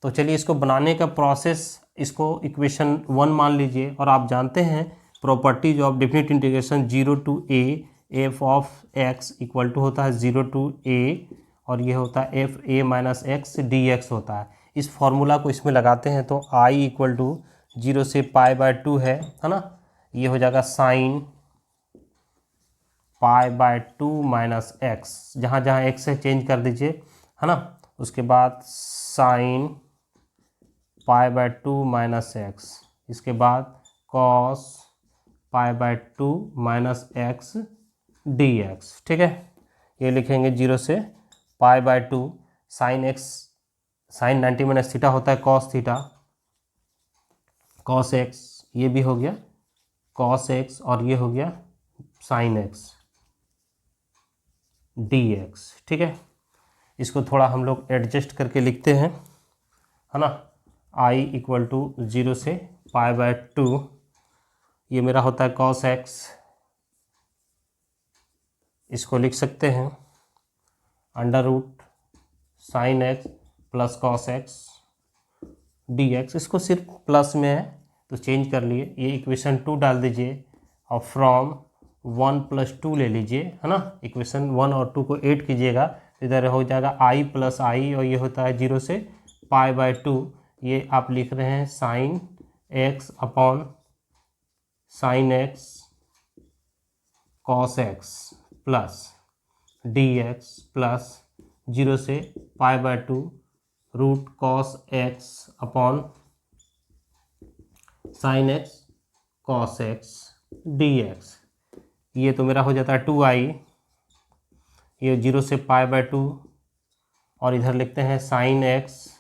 तो चलिए इसको बनाने का प्रोसेस, इसको इक्वेशन 1 मान लीजिए, और आप जानते हैं properties of definite integration 0 to a f of x equal to होता है 0 टू a, और ये होता है f a minus X D x होता है। इस फॉर्मूला को इसमें लगाते हैं तो i इक्वल टू 0 से π/2 है ना, ये हो जाएगा साइन π/2 माइनस एक्स, जहाँ जहाँ एक्स है चेंज कर दीजिए, है ना। उसके बाद साइन π/2 माइनस एक्स, इसके बाद cos π/2 minus X D X. ठीक है, ये लिखेंगे 0 से π/2 sine X, sine 90 minus theta होता है कॉस थीटा, कॉस एक्स, ये भी हो गया कॉस एक्स, और ये हो गया साइन एक्स डी एक्स। ठीक है, इसको थोड़ा हम लोग एडजस्ट करके लिखते हैं, है ना। i इक्वल टू 0 से π/2, ये मेरा होता है कॉस एक्स, इसको लिख सकते हैं under root sine X plus cos X D X, इसको सिर्फ प्लस में है तो चेंज कर लिए, ये इक्वेशन 2 डाल दीजिए और फ्रॉम 1 + 2 ले लीजिए, है ना। इक्वेशन 1 और 2 को ऐड कीजिएगा, इधर हो जाएगा i + i, और ये होता है 0 से π/2, ये आप लिख रहे हैं sine X upon sine X cos X plus D X plus 0 से π/2 root cos X upon sine X cos X D X, ये तो मेरा हो जाता है 2i, ये 0 से π/2, और इधर लिखते हैं साइन एक्स,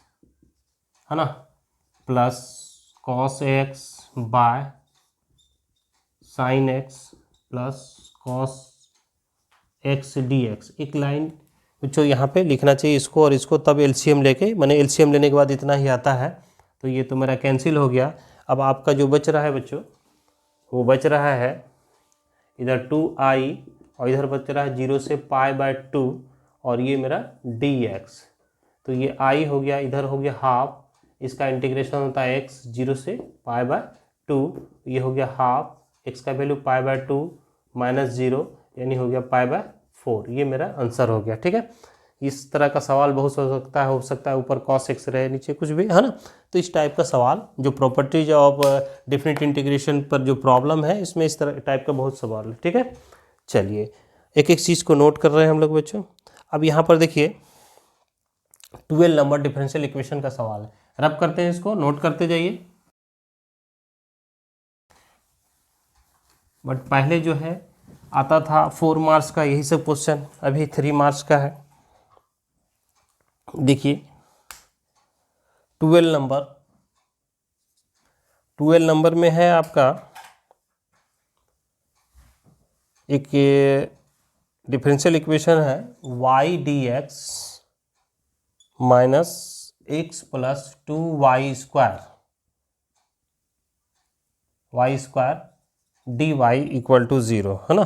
है ना, plus cos x by sine X plus cos X D x. एक लाइन बच्चों यहाँ पे लिखना चाहिए इसको और इसको, तब एलसीएम लेके, मैंने एलसीएम लेने के बाद इतना ही आता है, तो ये तो मेरा कैंसिल हो गया। अब आपका जो बच रहा है बच्चों, वो बच रहा है इधर 2i, और इधर बच रहा है 0 से π/2, और ये मेरा dx, तो ये i हो गया, इधर हो गया हाफ, इसका इंटीग्रेशन होता है x 0 से π/2, ये हो गया हाफ, x का वैल्यू π/2 माइनस 0, यानी हो गया π/4, ये मेरा आंसर हो गया। ठीक है, इस तरह का सवाल बहुत हो सकता है ऊपर cos x रहे, नीचे कुछ भी, है ना। तो इस टाइप का सवाल, जो प्रॉपर्टीज ऑफ डेफिनेट इंटीग्रेशन पर जो प्रॉब्लम है, इसमें इस तरह टाइप का बहुत सवाल है। ठीक है, चलिए एक एक चीज़ को नोट कर रहे हैं हम लोग बच्चों। अब यहाँ पर देखिए 12 नंबर डिफरेंशियल इक्वेशन का सवाल है, रब करते हैं, इसको नोट करते जाइए। बट पहले जो है आता था 4 मार्क्स का यही सब क्वेश्चन, अभी 3 मार्क्स का है। देखिए 12 नंबर में है आपका एक डिफरेंशियल इक्वेशन है y dx minus X plus 2y square dy equal to 0, है ना।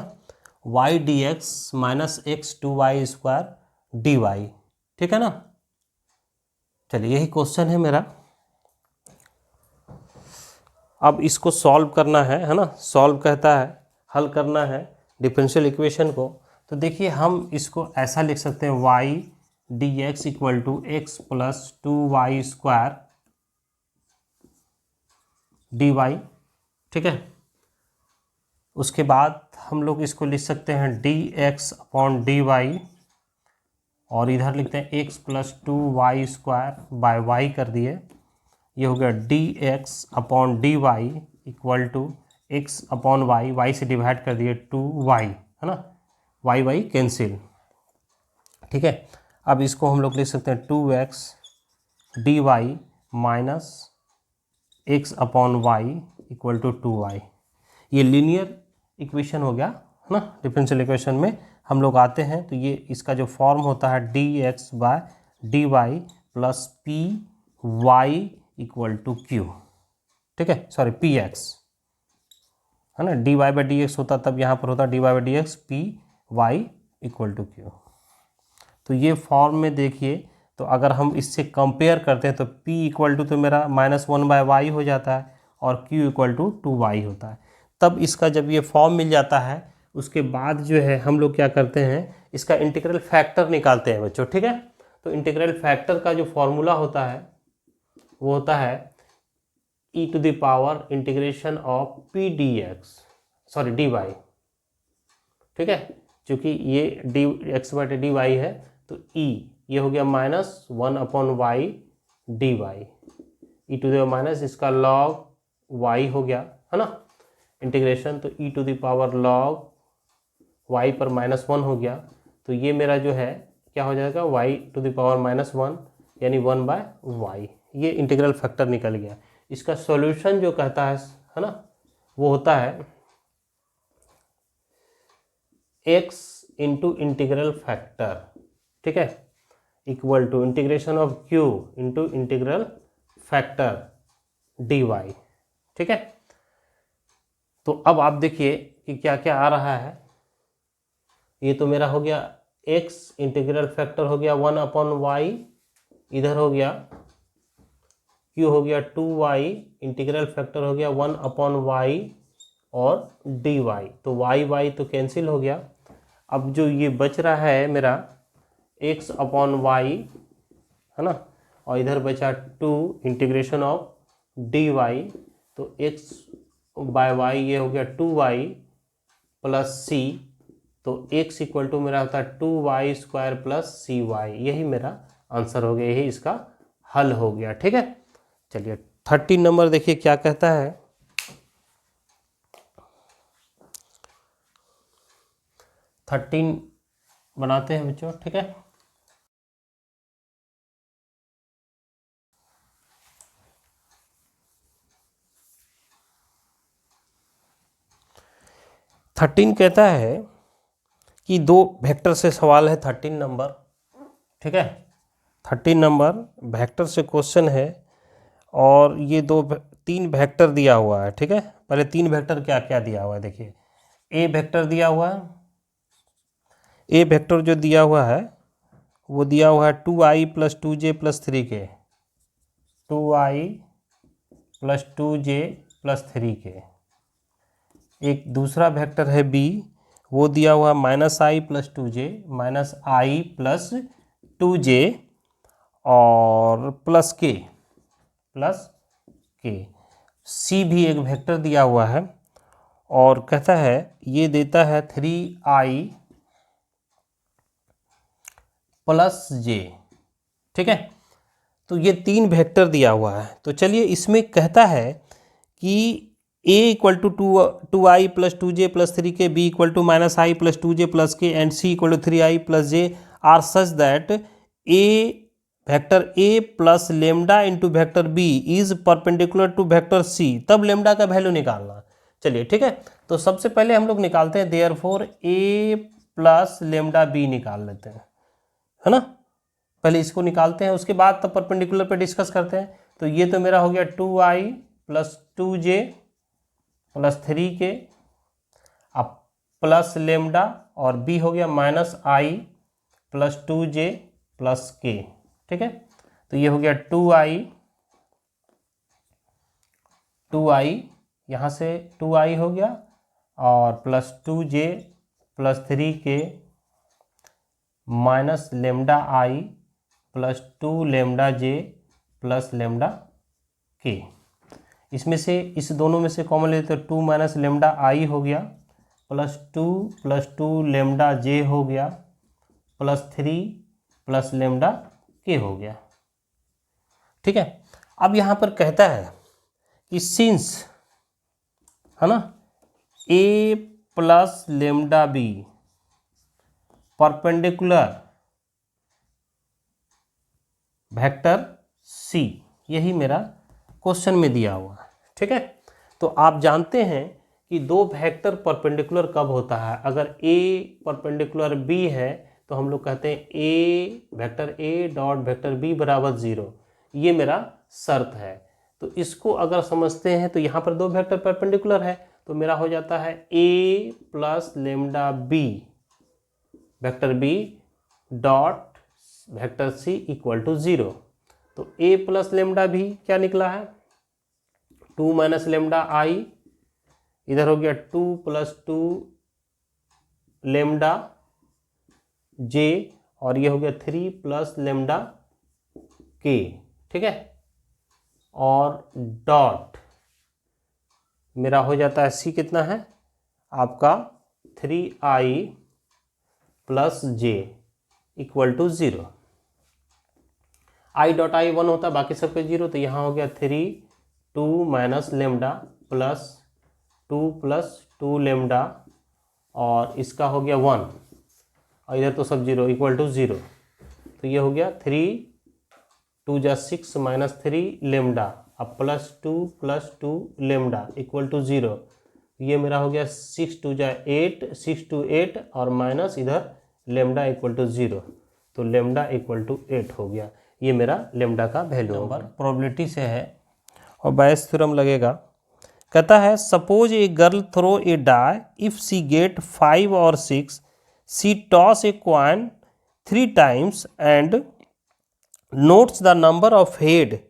y dx minus X 2y square dy, ठीक है ना। चलिए यही क्वेश्चन है मेरा। अब इसको सॉल्व करना है ना। सॉल्व कहता है हल करना है डिफरेंशियल इक्वेशन को। तो देखिए हम इसको ऐसा लिख सकते हैं y dx equal to X plus 2y square dy, ठीक है। उसके बाद हम लोग इसको लिख सकते हैं dx अपॉन dy, और इधर लिखते हैं X plus 2y square by y कर दिए। ये हो गया dx upon dy equal to X upon y से डिवाइड कर दिए 2y, है ना। y कैंसिल, ठीक है। अब इसको हम लोग लिख सकते हैं 2x dy minus X upon y equal to 2y। ये लीनियर इक्वेशन हो गया, है ना। डिफरेंशियल इक्वेशन में हम लोग आते हैं तो ये इसका जो फॉर्म होता है dx by dy plus P Y equal to Q, ठीक है। सॉरी px, है ना। dy बाई डी एक्स होता तब यहाँ पर होता dy by D X P Y equal to Q. तो ये फॉर्म में देखिए, तो अगर हम इससे कंपेयर करते हैं तो p इक्वल टू तो मेरा -1 बाय वाई हो जाता है और q इक्वल टू 2y होता है। तब इसका जब ये फॉर्म मिल जाता है उसके बाद जो है हम लोग क्या करते हैं, इसका इंटीग्रल फैक्टर निकालते हैं बच्चों, ठीक है। तो इंटीग्रल फैक्टर का जो फॉर्मूला होता है वो होता है e to the power integration of p dx, sorry dy, ठीक है। क्योंकि ये dx बटे dy है तो e ये हो गया -1 upon y dy, e to the minus इसका log y हो गया, है ना। इंटीग्रेशन तो e to the power log y पर -1 हो गया। तो ये मेरा जो है क्या हो जाएगा y टू द पावर -1 यानी 1 बाय y। ये इंटीग्रल फैक्टर निकल गया। इसका सॉल्यूशन जो कहता है ना, वो होता है x इंटू इंटीग्रल फैक्टर, ठीक है, equal to integration of q into integral factor dy, ठीक है। तो अब आप देखिए कि क्या क्या आ रहा है। ये तो मेरा हो गया x इंटीग्रल फैक्टर हो गया 1 अपॉन y, इधर हो गया q हो गया 2y, इंटीग्रल फैक्टर हो गया 1 अपॉन y और dy। तो y तो कैंसिल हो गया। अब जो ये बच रहा है मेरा x अपॉन y, है ना, और इधर बचा 2 इंटीग्रेशन ऑफ dy। तो x बाय y ये हो गया 2y प्लस c। तो x इक्वल टू मेरा होता है 2y स्क्वायर प्लस cy। यही मेरा आंसर हो गया, यही इसका हल हो गया, ठीक है। चलिए 13 नंबर देखिए क्या कहता है। 13 बनाते हैं बच्चों, ठीक है। थर्टीन कहता है कि दो वेक्टर से सवाल है 13 नंबर, ठीक है। 13 नंबर वेक्टर से क्वेश्चन है और ये 3 वेक्टर दिया हुआ है, ठीक है। पहले 3 वेक्टर क्या क्या दिया हुआ है देखिए। ए वेक्टर दिया हुआ है, ए वेक्टर जो दिया हुआ है वो दिया हुआ है 2i plus 2j plus 3k, 2i plus 2j plus 3k। एक दूसरा वेक्टर है बी, वो दिया हुआ -i plus 2j minus I plus 2j और प्लस के। सी भी एक वेक्टर दिया हुआ है और कहता है ये देता है 3i प्लस j, ठीक है। तो ये 3 वेक्टर दिया हुआ है। तो चलिए इसमें कहता है कि A equal to 2i plus 2j plus 3k, B equal to -i plus 2j plus k and C equal to 3i plus j are such that a vector A plus lambda into vector B is perpendicular to vector C, तब लेमडा का वैल्यू निकालना। चलिए ठीक है, तो सबसे पहले हम लोग निकालते हैं देयरफॉर ए प्लस लेमडा बी निकाल लेते हैं, है ना। पहले इसको निकालते हैं, उसके बाद तब परपेंडिकुलर पे डिस्कस करते हैं। तो ये तो मेरा हो गया 2i plus 2j plus 3k अब प्लस लेमडा, और बी हो गया -i plus 2j plus k, ठीक है। तो ये हो गया 2i यहाँ से 2i हो गया और plus 2j plus 3k minus lambda i plus 2 lambda j plus lambda k। इसमें से इस दोनों में से कॉमन लेते तो 2 माइनस लेमडा i हो गया प्लस 2 लेमडा j हो गया प्लस 3 प्लस लेमडा k हो गया, ठीक है। अब यहाँ पर कहता है कि सिंस, है ना, a plus lambda b perpendicular vector c, यही मेरा क्वेश्चन में दिया हुआ है, ठीक है। तो आप जानते हैं कि दो वेक्टर परपेंडिकुलर कब होता है, अगर a परपेंडिकुलर b है तो हम लोग कहते हैं a vector a dot vector b बराबर 0, ये मेरा शर्त है। तो इसको अगर समझते हैं तो यहाँ पर दो वेक्टर परपेंडिकुलर है, तो मेरा हो जाता है a plus lambda b vector b dot vector c equal to 0। तो a प्लस लेमडा भी क्या निकला है 2 माइनस लेमडा i, इधर हो गया 2 प्लस 2 लेमडा j, और ये हो गया 3 प्लस लेमडा k, ठीक है। और डॉट मेरा हो जाता है c कितना है आपका 3i plus j equal to 0। i dot i 1 होता है, बाकी सबके 0, तो यहाँ हो गया 3 2 minus lambda plus 2 plus 2 lambda, और इसका हो गया 1, और इधर तो सब 0 इक्वल टू 0। तो ये हो गया 3 2 जा 6 माइनस 3 लेमडा अब प्लस 2 लेमडा इक्वल टू 0। ये मेरा हो गया 6 2 जा 8 6 2 8 और माइनस इधर लेमडा इक्वल टू 0, तो लेमडा इक्वल टू 8 हो गया। ये मेरा लेमडा का वैल्यू नंबर प्रोबेबिलिटी से है और बायस थ्योरम लगेगा। कहता है suppose a girl throw a die, if she get 5 और 6 she toss a coin 3 times and notes the number of head.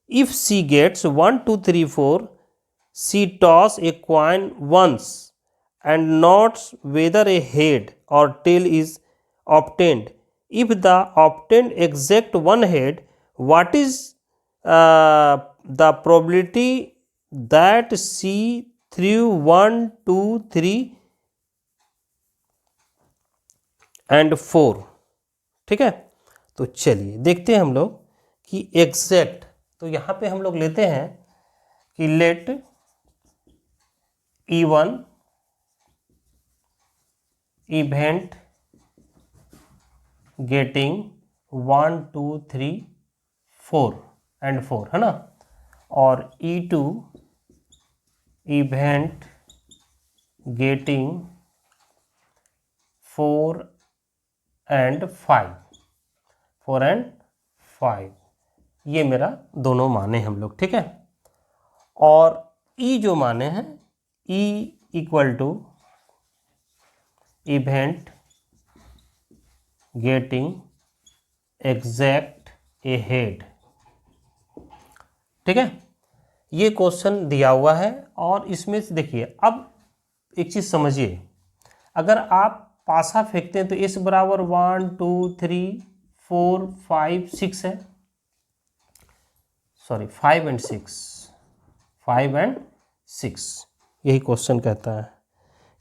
If she gets 1 2 3 4 she toss a coin once and notes whether a head or tail is obtained. If the obtained exact one head, what is the probability that she threw 1 2 3 and 4, ठीक है। तो चलिए देखते हैं हम लोग कि एग्जैक्ट, तो यहाँ पे हम लोग लेते हैं कि late E1 event getting 1 2 3 4 and 4, है ना, और E2 इवेंट गेटिंग 4 एंड 5, ये मेरा दोनों माने हम लोग, ठीक है। और ई जो माने हैं E equal to event getting exact a head, ठीक है। ये क्वेश्चन दिया हुआ है और इसमें से देखिए, अब एक चीज़ समझिए, अगर आप पासा फेंकते हैं तो इस बराबर 1 2 3 4 5 6 है, सॉरी 5 एंड 6, यही क्वेश्चन कहता है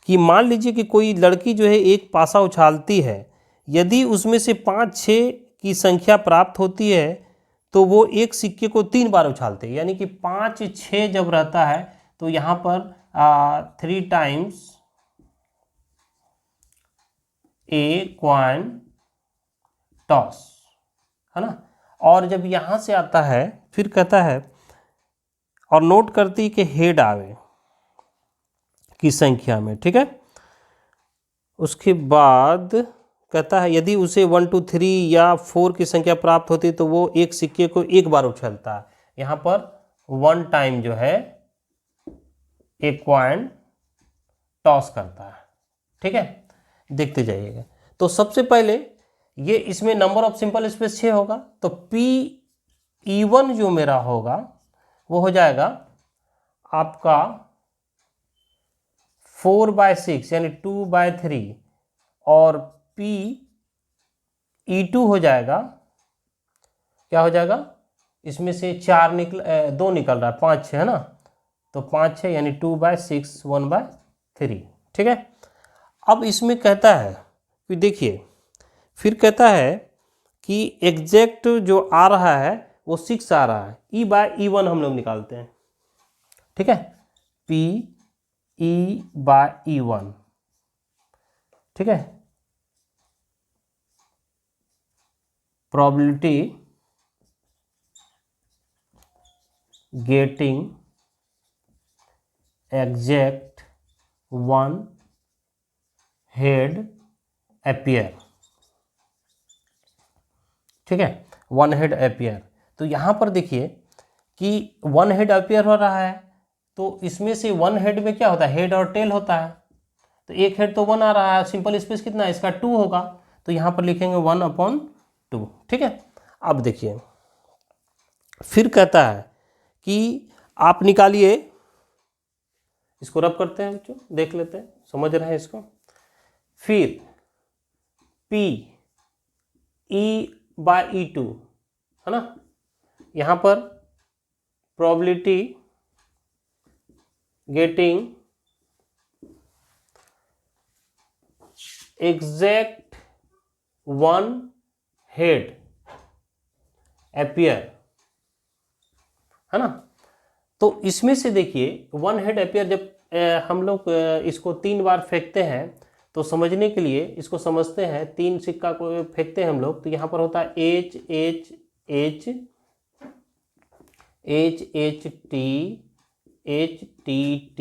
कि मान लीजिए कि कोई लड़की जो है एक पासा उछालती है, यदि उसमें से 5 6 की संख्या प्राप्त होती है तो वो एक सिक्के को 3 बार उछालते हैं, यानी कि 5 6 जब रहता है तो यहाँ पर 3 टाइम्स ए कॉइन टॉस, है ना। और जब यहाँ से आता है फिर कहता है और नोट करती कि हेड आवे की संख्या में, ठीक है। उसके बाद कहता है यदि उसे 1 2 3 या 4 की संख्या प्राप्त होती तो वो एक सिक्के को एक बार उछलता है। यहाँ पर 1 टाइम जो है एक कॉइन टॉस करता है, ठीक है। देखते जाइएगा। तो सबसे पहले ये इसमें नंबर ऑफ सिंपल स्पेस 6 होगा, तो P(E1) जो मेरा होगा वो हो जाएगा आपका 4/6 यानी 2/3, और P(E2) हो जाएगा, क्या हो जाएगा, इसमें से 2 निकल रहा है, 5 6 है ना, तो 5 6 यानी 2/6 1/3, ठीक है। अब इसमें कहता है कि देखिए, फिर कहता है कि एग्जैक्ट जो आ रहा है वो 6 आ रहा है, E/E1 हम लोग निकालते हैं, ठीक है। P(E/E1), ठीक है। probability getting exact one head appear, ठीक है, 1 हेड अपियर। तो यहाँ पर देखिए कि 1 हेड अपियर हो रहा है, तो इसमें से 1 हेड में क्या होता है, हेड और टेल होता है, तो एक हेड तो 1 आ रहा है, सिंपल स्पेस कितना है इसका 2 होगा, तो यहाँ पर लिखेंगे 1/2, ठीक है। अब देखिए फिर कहता है कि आप निकालिए, इसको रब करते हैं बच्चों, देख लेते हैं, समझ रहे हैं इसको। फिर P(E/E2), है ना, यहाँ पर probability getting exact 1 head appear, है ना। तो इसमें से देखिए 1 हेड अपीयर जब हम लोग इसको 3 बार फेंकते हैं, तो समझने के लिए इसको समझते हैं, 3 सिक्का को फेंकते हैं हम लोग, तो यहाँ पर होता है H H H H H T H T T,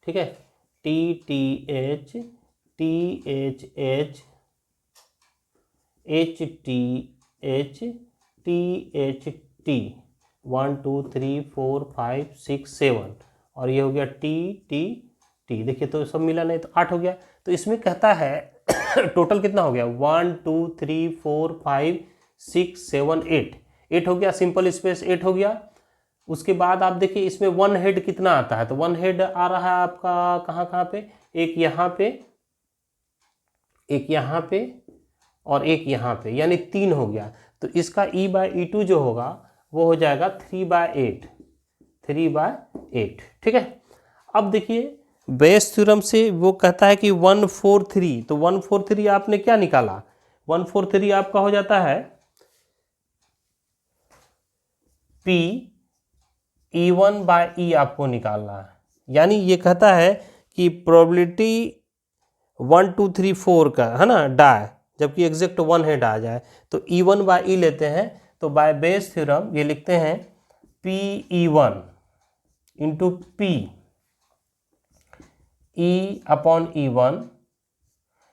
ठीक है, T T H T H H H T H T H T, 1 2 3 4 5 6 7, और ये हो गया T T T। देखिए तो सब मिला नहीं तो 8 हो गया। तो इसमें कहता है टोटल कितना हो गया, 1 2 3 4 5 6 7 8 हो गया, सिंपल स्पेस 8 हो गया। उसके बाद आप देखिए इसमें 1 हेड कितना आता है, तो 1 हेड आ रहा है आपका कहाँ कहाँ पे, एक यहाँ पे, एक यहाँ पे और एक यहाँ पे, यानी 3 हो गया। तो इसका E/E2 जो होगा वो हो जाएगा 3/8, 3/8, ठीक है। अब देखिए बेयस थ्योरम से वो कहता है कि 143, तो 143 आपने क्या निकाला, 143 आपका हो जाता है P(E1/E) आपको निकालना है। यानी ये कहता है कि प्रोबेबिलिटी 1 2 3 4 का, है ना, डाई, जबकि एग्जैक्ट 1 हेड आ जाए तो E1/E लेते हैं। तो बाय बेयस थ्योरम ये लिखते हैं P(E1) इंटू P(E/E1),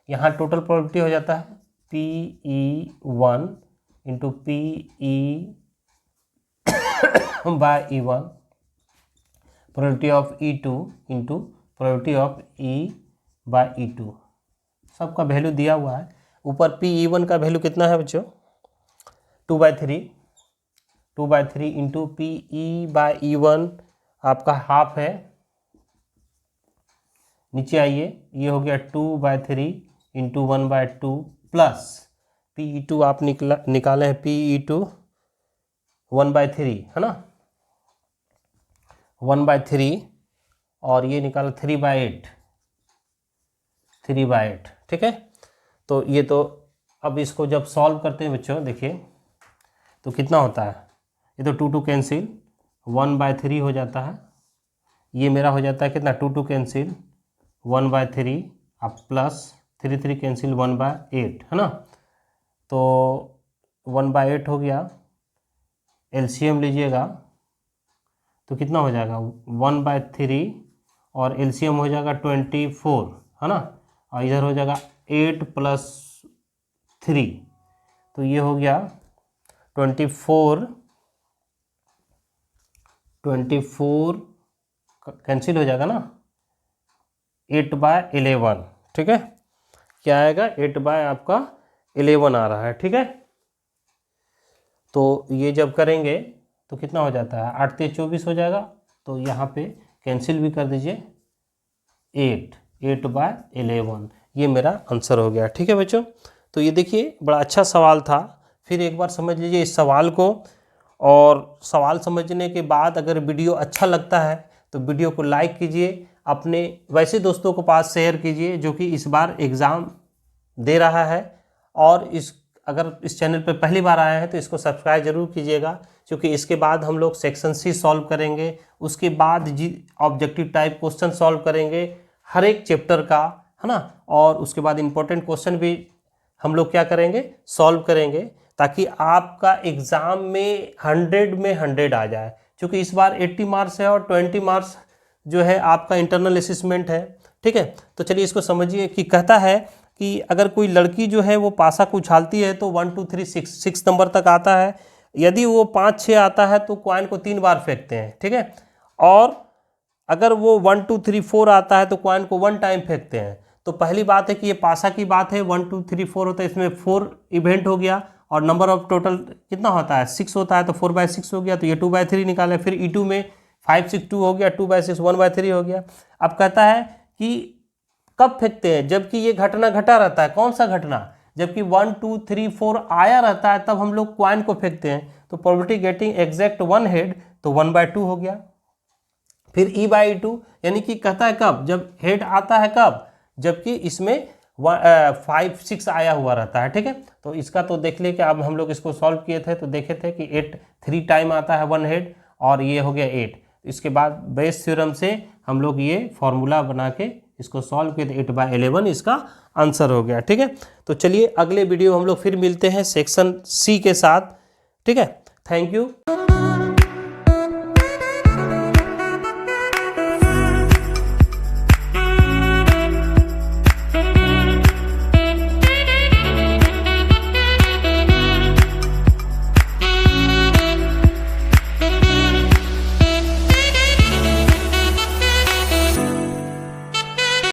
यहाँ टोटल प्रोबेबिलिटी हो जाता है P(E1) into P(E/E1), probability of E2 into probability of E/E2। सबका वैल्यू दिया हुआ है। ऊपर P(E1) का वैल्यू कितना है बच्चों, 2/3, 2/3 इंटू P(E/E1) आपका हाफ है। नीचे आइए, ये हो गया 2/3 इंटू 1/2 प्लस P(E2) आप निकाले हैं P(E2) 1/3, है ना, 1/3, और ये निकाला 3/8, 3/8, ठीक है। तो ये तो अब इसको जब सॉल्व करते हैं बच्चों देखिए तो कितना होता है, ये तो 2 2 कैंसिल, 1/3 हो जाता है, ये मेरा हो जाता है कितना, 2 कैंसिल 1/3, अब प्लस 3 कैंसिल 1/8, है ना। तो 1/8 हो गया, एलसीएम लीजिएगा तो कितना हो जाएगा 1/3 और एलसीएम हो जाएगा 24, है ना। और इधर हो जाएगा 8 + 3, तो ये हो गया 24 कैंसिल हो जाएगा ना, 8/11, ठीक है। क्या आएगा, 8/11 आ रहा है, ठीक है। तो ये जब करेंगे तो कितना हो जाता है, 8 × 24 हो जाएगा, तो यहाँ पे कैंसिल भी कर दीजिए, 8/11, ये मेरा आंसर हो गया, ठीक है बच्चों। तो ये देखिए बड़ा अच्छा सवाल था। फिर एक बार समझ लीजिए इस सवाल को, और सवाल समझने के बाद अगर वीडियो अच्छा लगता है तो वीडियो को लाइक कीजिए, अपने वैसे दोस्तों को पास शेयर कीजिए जो कि इस बार एग्ज़ाम दे रहा है। और अगर इस चैनल पर पहली बार आया है तो इसको सब्सक्राइब जरूर कीजिएगा, क्योंकि इसके बाद हम लोग सेक्शन सी सॉल्व करेंगे, उसके बाद जी ऑब्जेक्टिव टाइप क्वेश्चन सॉल्व करेंगे हर एक चैप्टर का, है ना। और उसके बाद इम्पोर्टेंट क्वेश्चन भी हम लोग क्या करेंगे, सॉल्व करेंगे, ताकि आपका एग्ज़ाम में 100 में 100 आ जाए। क्योंकि इस बार 80 मार्क्स है और 20 मार्क्स जो है आपका इंटरनल असेसमेंट है, ठीक है। तो चलिए इसको समझिए कि कहता है कि अगर कोई लड़की जो है वो पासा को उछालती है तो 1 2 3 6 नंबर तक आता है। यदि वो 5 6 आता है तो कॉइन को 3 बार फेंकते हैं, ठीक है। और अगर वो 1 2 3 4 आता है तो कॉइन को 1 टाइम फेंकते हैं। तो पहली बात है कि ये पासा की बात है, 1 2 3 4 होता है, इसमें 4 इवेंट हो गया, और नंबर ऑफ टोटल कितना होता है, 6 होता है, तो 4/6 हो गया, तो ये 2/3 निकाले। फिर E2 में 5 6 2 हो गया, 2/6 1/3 हो गया। अब कहता है कि कब फेंकते हैं, जबकि ये घटना घटा रहता है। कौन सा घटना, जबकि 1 2 3 4 आया रहता है, तब हम लोग कॉइन को फेंकते हैं। तो प्रोबेबिलिटी गेटिंग एग्जैक्ट 1 हेड, तो 1/2 हो गया। फिर E/2 यानी कि कहता है कब, जब हेड आता है, कब, जबकि इसमें 5 6 आया हुआ रहता है, ठीक है। तो इसका तो देख ले कि अब हम लोग इसको सॉल्व किए थे तो देखे थे कि 8 3 टाइम आता है 1 हेड, और ये हो गया 8। इसके बाद बेस थ्योरम से हम लोग ये फॉर्मूला बना के इसको सॉल्व किए थे, 8/11 इसका आंसर हो गया, ठीक है। तो चलिए अगले वीडियो हम लोग फिर मिलते हैं सेक्शन सी के साथ, ठीक है। Thank you.